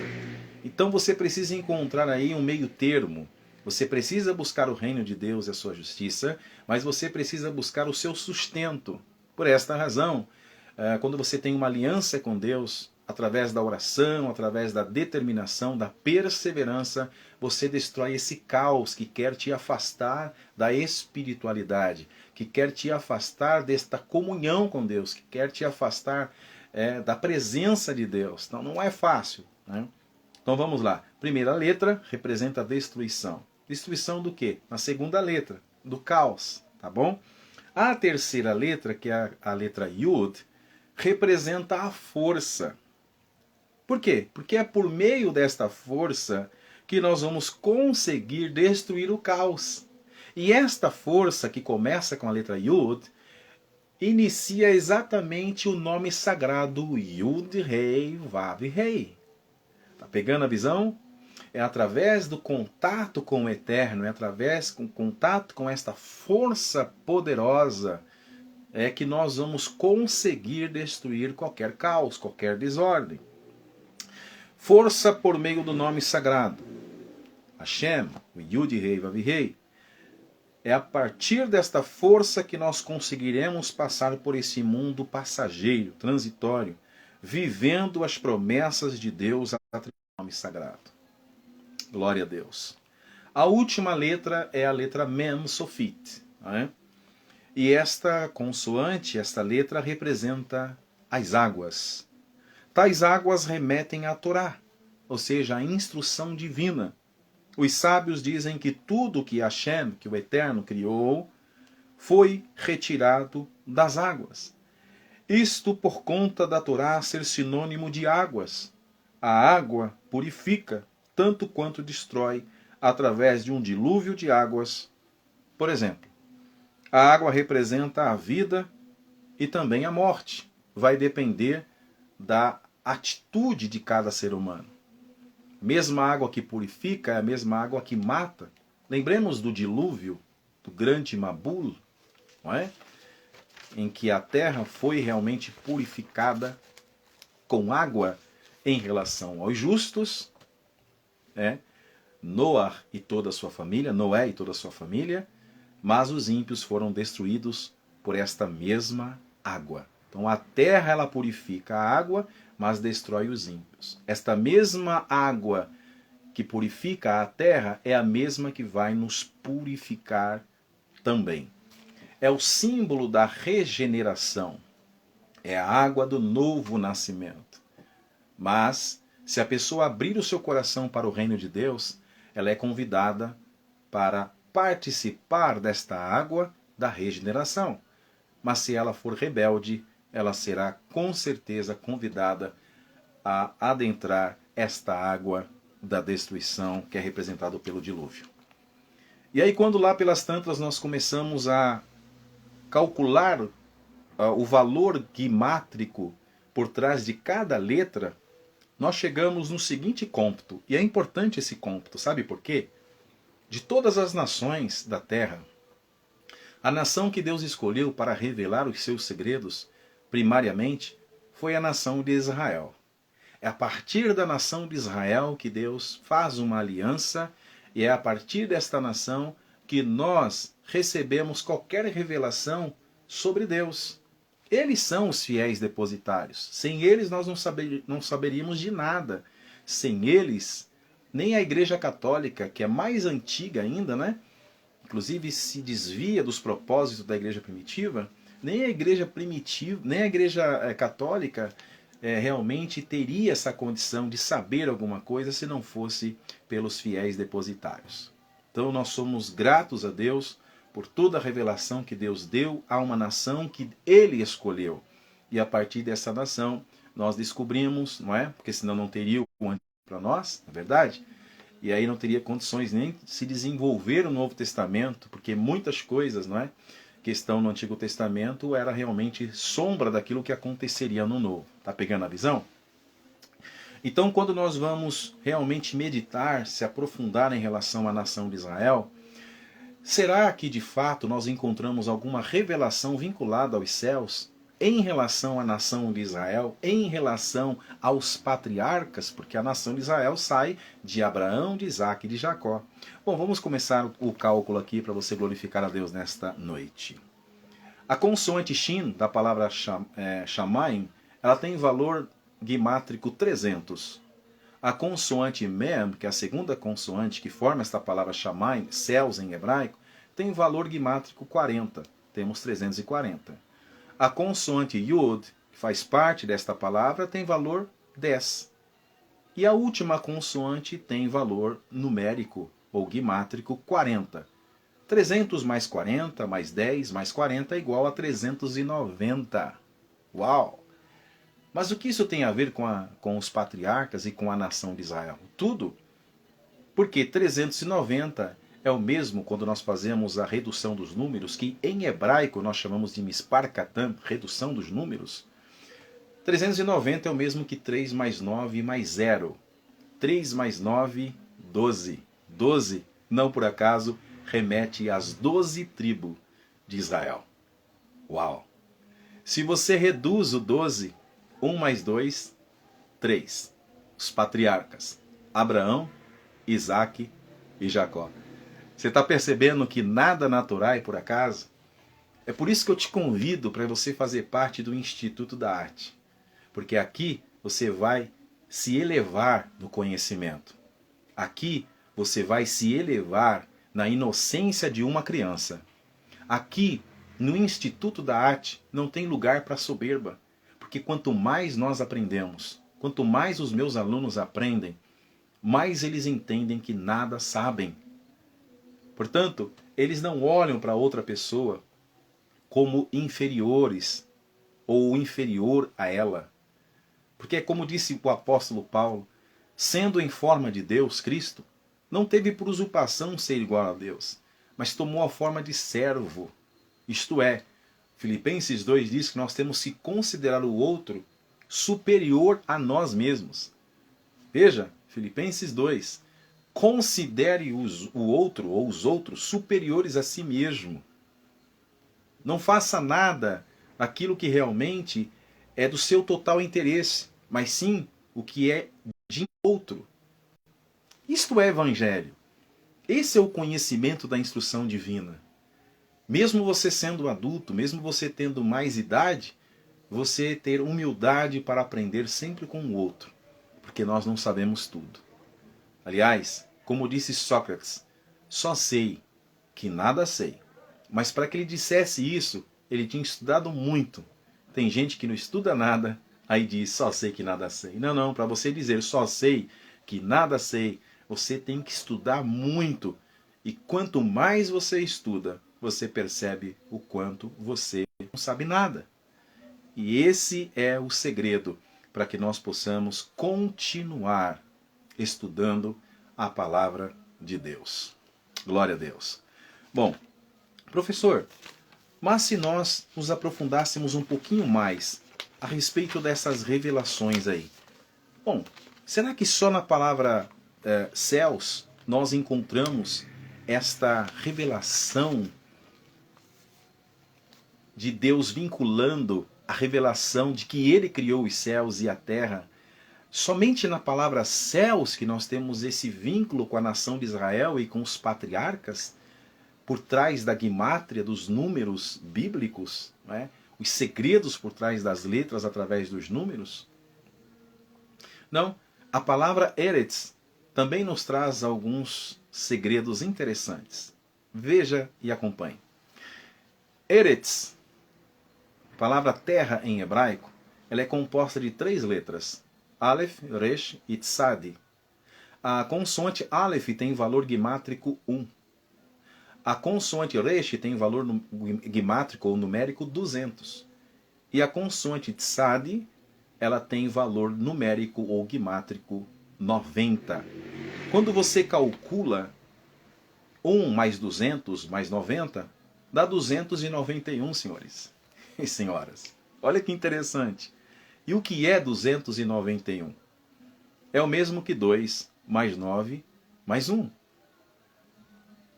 Então você precisa encontrar aí um meio termo. Você precisa buscar o reino de Deus e a sua justiça, mas você precisa buscar o seu sustento. Por esta razão, quando você tem uma aliança com Deus, através da oração, através da determinação, da perseverança, você destrói esse caos que quer te afastar da espiritualidade, que quer te afastar desta comunhão com Deus, que quer te afastar da presença de Deus. Então não é fácil, né? Então vamos lá. Primeira letra representa a destruição. Destruição do quê? Na segunda letra, do caos, tá bom? A terceira letra, que é a letra Yud, representa a força. Por quê? Porque é por meio desta força que nós vamos conseguir destruir o caos. E esta força, que começa com a letra Yud, inicia exatamente o nome sagrado Yud Rei Vav Rei. Tá pegando a visão? É através do contato com o Eterno, é através do contato com esta força poderosa que nós vamos conseguir destruir qualquer caos, qualquer desordem. Força por meio do nome sagrado. Hashem, o Yud Rei Vav Rei. É a partir desta força que nós conseguiremos passar por esse mundo passageiro, transitório, vivendo as promessas de Deus através do nome sagrado. Glória a Deus. A última letra é a letra Mem Sofit. Né? E esta consoante, esta letra, representa as águas. Tais águas remetem à Torá, ou seja, à instrução divina. Os sábios dizem que tudo que Hashem, que o Eterno criou, foi retirado das águas. Isto por conta da Torá ser sinônimo de águas. A água purifica, tanto quanto destrói através de um dilúvio de águas. Por exemplo, a água representa a vida e também a morte. Vai depender da atitude de cada ser humano. Mesma água que purifica é a mesma água que mata. Lembremos do dilúvio, do grande Mabul, não é? Em que a terra foi realmente purificada com água em relação aos justos, Noé e toda a sua família, mas os ímpios foram destruídos por esta mesma água. Então a terra ela purifica a água, mas destrói os ímpios. Esta mesma água que purifica a terra é a mesma que vai nos purificar também. É o símbolo da regeneração. É a água do novo nascimento. Mas, se a pessoa abrir o seu coração para o reino de Deus, ela é convidada para participar desta água da regeneração. Mas se ela for rebelde, ela será com certeza convidada a adentrar esta água da destruição que é representada pelo dilúvio. E aí quando lá pelas tantas nós começamos a calcular o valor guimátrico por trás de cada letra, nós chegamos no seguinte cômputo. E é importante esse cômputo, sabe por quê? De todas as nações da terra, a nação que Deus escolheu para revelar os seus segredos, primariamente, foi a nação de Israel. É a partir da nação de Israel que Deus faz uma aliança, e é a partir desta nação que nós recebemos qualquer revelação sobre Deus. Eles são os fiéis depositários. Sem eles nós não saberíamos de nada. Sem eles, nem a Igreja Católica, que é mais antiga ainda, né? Inclusive se desvia dos propósitos da Igreja primitiva, nem a Igreja primitiva, nem a Igreja Católica realmente teria essa condição de saber alguma coisa se não fosse pelos fiéis depositários. Então nós somos gratos a Deus por toda a revelação que Deus deu a uma nação que Ele escolheu. E a partir dessa nação nós descobrimos, não é? Porque senão não teria o Antigo para nós, na verdade. E aí não teria condições nem de se desenvolver o Novo Testamento, porque muitas coisas, não é, que estão no Antigo Testamento era realmente sombra daquilo que aconteceria no Novo. Tá pegando a visão? Então, quando nós vamos realmente meditar, se aprofundar em relação à nação de Israel, será que de fato nós encontramos alguma revelação vinculada aos céus em relação à nação de Israel, em relação aos patriarcas, porque a nação de Israel sai de Abraão, de Isaac e de Jacó. Bom, vamos começar o cálculo aqui para você glorificar a Deus nesta noite. A consoante Shin, da palavra Shamayim, ela tem valor guimátrico 300. A consoante Mem, que é a segunda consoante que forma esta palavra Shamayim, céus em hebraico, tem valor guimátrico 40. Temos 340. A consoante Yod, que faz parte desta palavra, tem valor 10. E a última consoante tem valor numérico, ou guimátrico, 40. 300 mais 40, mais 10, mais 40 é igual a 390. Uau! Mas o que isso tem a ver com os patriarcas e com a nação de Israel? Tudo. Porque 390 é o mesmo quando nós fazemos a redução dos números, que em hebraico nós chamamos de mispar katan, redução dos números. 390 é o mesmo que 3 mais 9 mais 0. 3 mais 9, 12. 12, não por acaso, remete às 12 tribos de Israel. Uau! Se você reduz o 12, 1 mais 2, 3. Os patriarcas, Abraão, Isaac e Jacó. Você está percebendo que nada natural é por acaso? É por isso que eu te convido para você fazer parte do Instituto da Arte. Porque aqui você vai se elevar no conhecimento. Aqui você vai se elevar na inocência de uma criança. Aqui, no Instituto da Arte, não tem lugar para soberba. Porque quanto mais nós aprendemos, quanto mais os meus alunos aprendem, mais eles entendem que nada sabem. Portanto, eles não olham para outra pessoa como inferiores ou inferior a ela. Porque, como disse o apóstolo Paulo, sendo em forma de Deus, Cristo, Não teve por usurpação ser igual a Deus, mas tomou a forma de servo. Isto é, Filipenses 2 diz que nós temos que considerar o outro superior a nós mesmos. Veja, Filipenses 2. Considere o outro ou os outros superiores a si mesmo. Não faça nada aquilo que realmente é do seu total interesse, mas sim o que é de outro. Isto é evangelho. Esse é o conhecimento da instrução divina. Mesmo você sendo adulto, mesmo você tendo mais idade, você ter humildade para aprender sempre com o outro, porque nós não sabemos tudo. Aliás, como disse Sócrates, só sei que nada sei. Mas para que ele dissesse isso, ele tinha estudado muito. Tem gente que não estuda nada, aí diz só sei que nada sei. Não, para você dizer só sei que nada sei, você tem que estudar muito. E quanto mais você estuda, você percebe o quanto você não sabe nada. E esse é o segredo para que nós possamos continuar estudando a palavra de Deus. Glória a Deus. Bom, professor, mas se nós nos aprofundássemos um pouquinho mais a respeito dessas revelações aí. Bom, será que só na palavra céus nós encontramos esta revelação de Deus vinculando a revelação de que Ele criou os céus e a terra? Somente na palavra céus que nós temos esse vínculo com a nação de Israel e com os patriarcas, por trás da guimátria dos números bíblicos, né? Os segredos por trás das letras através dos números? Não, a palavra Eretz também nos traz alguns segredos interessantes. Veja e acompanhe. Eretz, palavra terra em hebraico, ela é composta de 3 letras. Aleph, Resh e Tzadi. A consoante Aleph tem valor guimátrico 1. A consoante Resh tem valor guimátrico ou numérico 200. E a consoante Tzadi, ela tem valor numérico ou guimátrico 90. Quando você calcula 1 mais 200 mais 90, dá 291, senhores e senhoras. Olha que interessante. E o que é 291? É o mesmo que 2 mais 9 mais 1.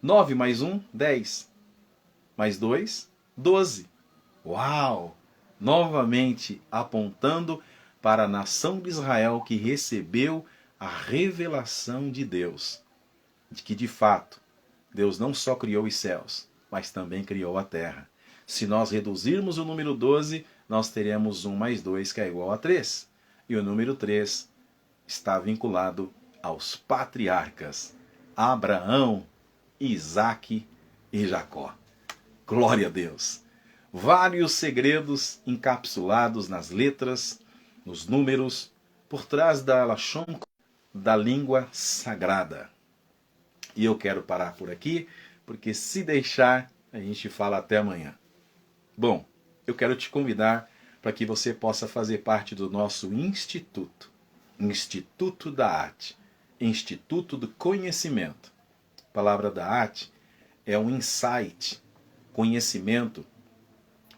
9 mais 1, 10. Mais 2, 12. Uau! Novamente apontando para a nação de Israel que recebeu a revelação de Deus. De que, de fato, Deus não só criou os céus, mas também criou a terra. Se nós reduzirmos o número 12, nós teremos 1 mais 2, que é igual a 3. E o número 3 está vinculado aos patriarcas Abraão, Isaque e Jacó. Glória a Deus! Vários segredos encapsulados nas letras, nos números, por trás da Lashon, da língua sagrada. E eu quero parar por aqui, porque se deixar, a gente fala até amanhã. Bom, eu quero te convidar para que você possa fazer parte do nosso Instituto. Instituto da Arte. Instituto do Conhecimento. A palavra da arte é um insight. Conhecimento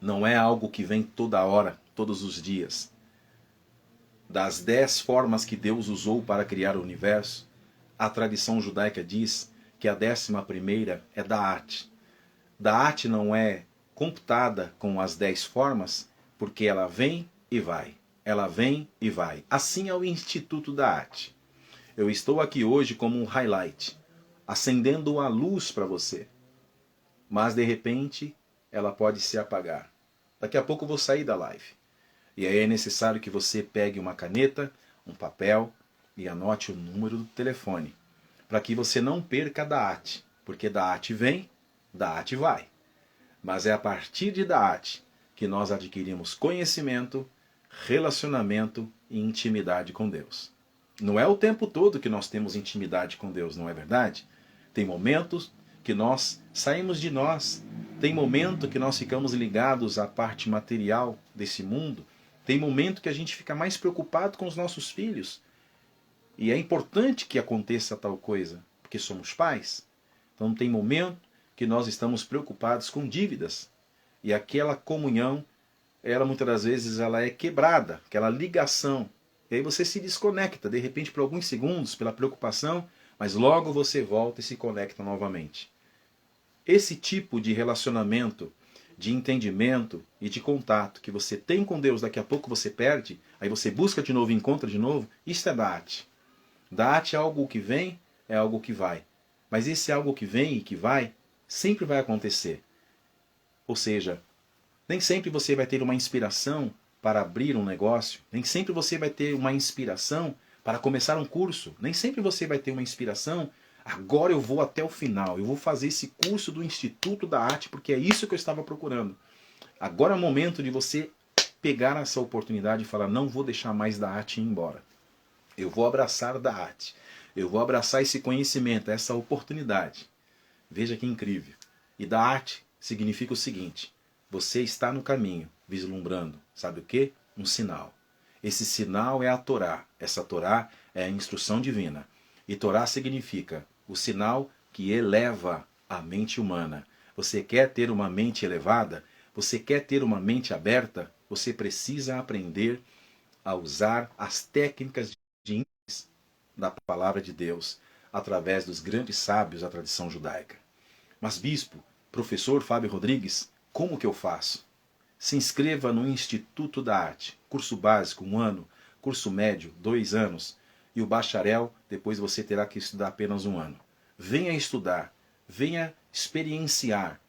não é algo que vem toda hora, todos os dias. Das 10 formas que Deus usou para criar o universo, a tradição judaica diz que a 11ª é da arte. Da arte não é computada com as 10 formas, porque ela vem e vai. Ela vem e vai. Assim é o Instituto da Arte. Eu estou aqui hoje como um highlight, acendendo a luz para você. Mas, de repente, ela pode se apagar. Daqui a pouco eu vou sair da live. E aí é necessário que você pegue uma caneta, um papel e anote o número do telefone, para que você não perca da arte, porque da arte vem, da arte vai. Mas é a partir de da arte que nós adquirimos conhecimento, relacionamento e intimidade com Deus. Não é o tempo todo que nós temos intimidade com Deus, não é verdade? Tem momentos que nós saímos de nós, tem momento que nós ficamos ligados à parte material desse mundo, tem momento que a gente fica mais preocupado com os nossos filhos. E é importante que aconteça tal coisa, porque somos pais. Então tem momento que nós estamos preocupados com dívidas. E aquela comunhão, ela muitas das vezes ela é quebrada, aquela ligação. E aí você se desconecta, de repente por alguns segundos, pela preocupação, mas logo você volta e se conecta novamente. Esse tipo de relacionamento, de entendimento e de contato que você tem com Deus, daqui a pouco você perde, aí você busca de novo e encontra de novo, isso é Da'at. Da'at é algo que vem, é algo que vai. Mas esse algo que vem e que vai, sempre vai acontecer. Ou seja, nem sempre você vai ter uma inspiração para abrir um negócio, nem sempre você vai ter uma inspiração para começar um curso, nem sempre você vai ter uma inspiração, agora eu vou até o final, eu vou fazer esse curso do Instituto Da'at, porque é isso que eu estava procurando. Agora é o momento de você pegar essa oportunidade e falar, não vou deixar mais Da'at ir embora. Eu vou abraçar Da'at. Eu vou abraçar esse conhecimento, essa oportunidade. Veja que incrível. E Da'at significa o seguinte, você está no caminho, vislumbrando, sabe o quê? Um sinal. Esse sinal é a Torá. Essa Torá é a instrução divina. E Torá significa o sinal que eleva a mente humana. Você quer ter uma mente elevada? Você quer ter uma mente aberta? Você precisa aprender a usar as técnicas da palavra de Deus através dos grandes sábios da tradição judaica. Mas, bispo, professor Fábio Rodrigues, como que eu faço? Se inscreva no Instituto Da'at, curso básico 1 ano, curso médio 2 anos e o bacharel depois você terá que estudar apenas 1 ano. Venha estudar, venha experienciar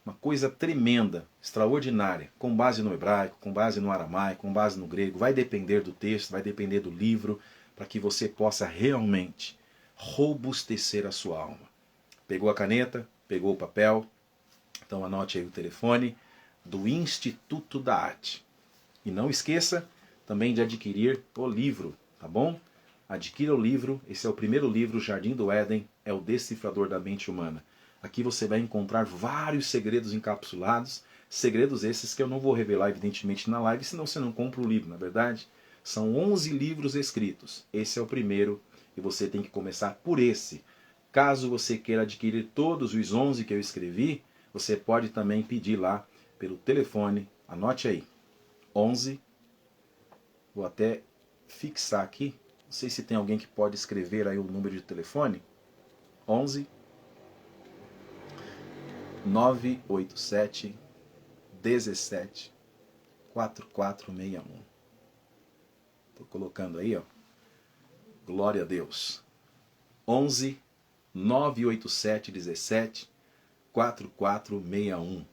uma coisa tremenda, extraordinária, com base no hebraico, com base no aramaico, com base no grego, vai depender do texto, vai depender do livro, para que você possa realmente robustecer a sua alma. Pegou a caneta, pegou o papel, então anote aí o telefone do Instituto Da'at. E não esqueça também de adquirir o livro, tá bom? Adquira o livro, esse é o primeiro livro, Jardim do Éden, é o Decifrador da Mente Humana. Aqui você vai encontrar vários segredos encapsulados, segredos esses que eu não vou revelar evidentemente na live, senão você não compra o livro, na verdade. São 11 livros escritos, esse é o primeiro e você tem que começar por esse. Caso você queira adquirir todos os 11 que eu escrevi, você pode também pedir lá pelo telefone, anote aí, 11, vou até fixar aqui, não sei se tem alguém que pode escrever aí o número de telefone, 11 987 17 4461. Estou colocando aí, ó. Glória a Deus. 11 987 17 4461.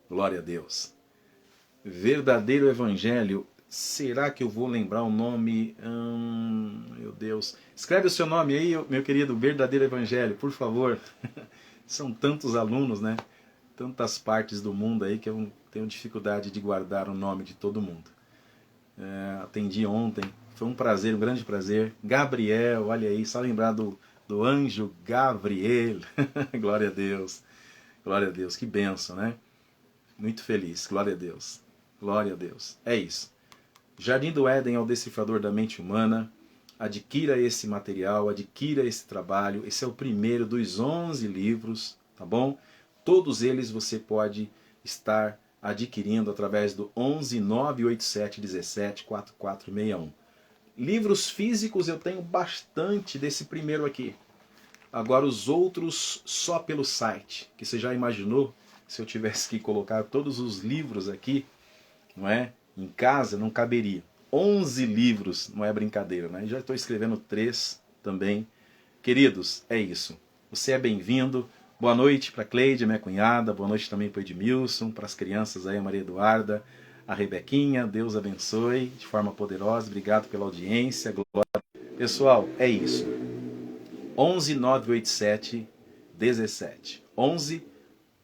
Glória a Deus. Verdadeiro Evangelho. Será que eu vou lembrar o nome? Meu Deus. Escreve o seu nome aí, meu querido. Verdadeiro Evangelho, por favor. São tantos alunos, né? Tantas partes do mundo aí que eu tenho dificuldade de guardar o nome de todo mundo. Atendi ontem. Foi um prazer, um grande prazer. Gabriel, olha aí, só lembrar do anjo Gabriel. Glória a Deus. Glória a Deus, que bênção, né? Muito feliz, glória a Deus. Glória a Deus. É isso. Jardim do Éden é o decifrador da mente humana. Adquira esse material, adquira esse trabalho. Esse é o primeiro dos 11 livros, tá bom? Todos eles você pode estar adquirindo através do 11 987 17 4461. Livros físicos eu tenho bastante desse primeiro aqui. Agora os outros só pelo site, que você já imaginou se eu tivesse que colocar todos os livros aqui, não é? Em casa não caberia. 11 livros, não é brincadeira, né? Já estou escrevendo 3 também. Queridos, é isso. Você é bem-vindo. Boa noite para a Cleide, minha cunhada. Boa noite também para o Edmilson, para as crianças aí, a Maria Eduarda, a Rebequinha. Deus abençoe de forma poderosa. Obrigado pela audiência. Glória. Pessoal, é isso. 11 987 17. 11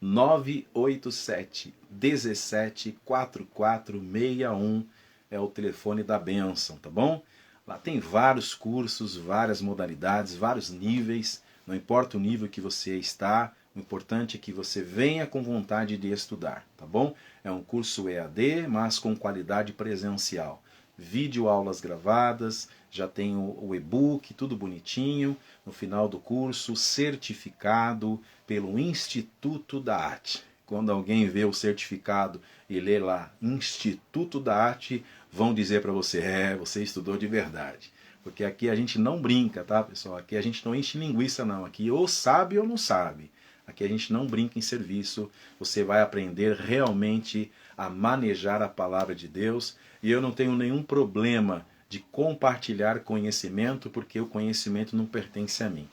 987 17 4461 é o telefone da bênção, tá bom? Lá tem vários cursos, várias modalidades, vários níveis, não importa o nível que você está, o importante é que você venha com vontade de estudar, tá bom? É um curso EAD, mas com qualidade presencial. videoaulas gravadas, já tem o e-book, tudo bonitinho. No final do curso, certificado pelo Instituto da Arte. Quando alguém vê o certificado e lê lá Instituto da Arte, vão dizer para você, você estudou de verdade. Porque aqui a gente não brinca, tá, pessoal? Aqui a gente não enche linguiça, não. Aqui ou sabe ou não sabe. Aqui a gente não brinca em serviço. Você vai aprender realmente a manejar a palavra de Deus. E eu não tenho nenhum problema de compartilhar conhecimento, porque o conhecimento não pertence a mim.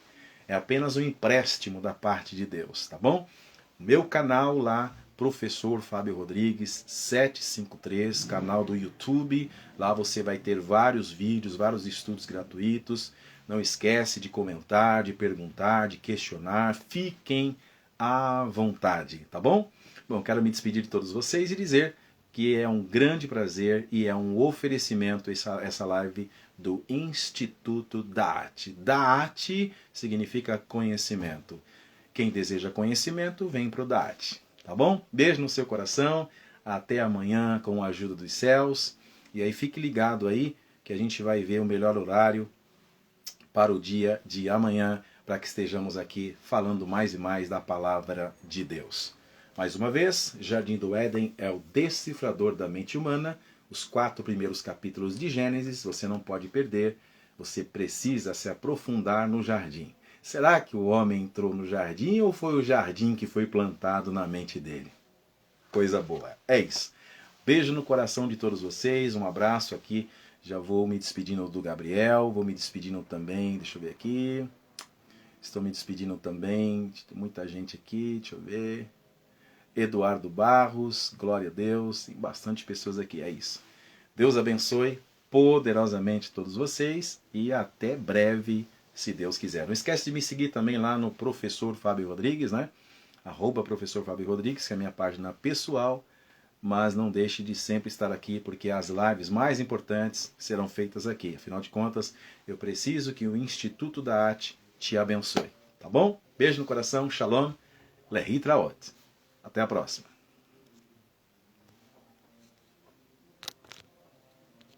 É apenas um empréstimo da parte de Deus, tá bom? Meu canal lá, Professor Fábio Rodrigues 753, canal do YouTube. Lá você vai ter vários vídeos, vários estudos gratuitos. Não esquece de comentar, de perguntar, de questionar. Fiquem à vontade, tá bom? Bom, quero me despedir de todos vocês e dizer que é um grande prazer e é um oferecimento essa live do Instituto da Arte. Da Arte significa conhecimento. Quem deseja conhecimento, vem para o DAAT. Tá bom? Beijo no seu coração. Até amanhã com a ajuda dos céus. E aí fique ligado aí que a gente vai ver o melhor horário para o dia de amanhã, para que estejamos aqui falando mais e mais da palavra de Deus. Mais uma vez, Jardim do Éden é o decifrador da mente humana. Os 4 primeiros capítulos de Gênesis você não pode perder. Você precisa se aprofundar no jardim. Será que o homem entrou no jardim ou foi o jardim que foi plantado na mente dele? Coisa boa. É isso. Beijo no coração de todos vocês. Um abraço aqui. Já vou me despedindo do Gabriel. Vou me despedindo também. Deixa eu ver aqui. Estou me despedindo também. Tem muita gente aqui. Deixa eu ver. Eduardo Barros. Glória a Deus. Tem bastante pessoas aqui. É isso. Deus abençoe poderosamente todos vocês. E até breve, se Deus quiser. Não esquece de me seguir também lá no Professor Fábio Rodrigues, né? @Professor Fábio Rodrigues, que é a minha página pessoal. Mas não deixe de sempre estar aqui, porque as lives mais importantes serão feitas aqui. Afinal de contas, eu preciso que o Instituto da Arte te abençoe. Tá bom? Beijo no coração, shalom, lehi traot. Até a próxima.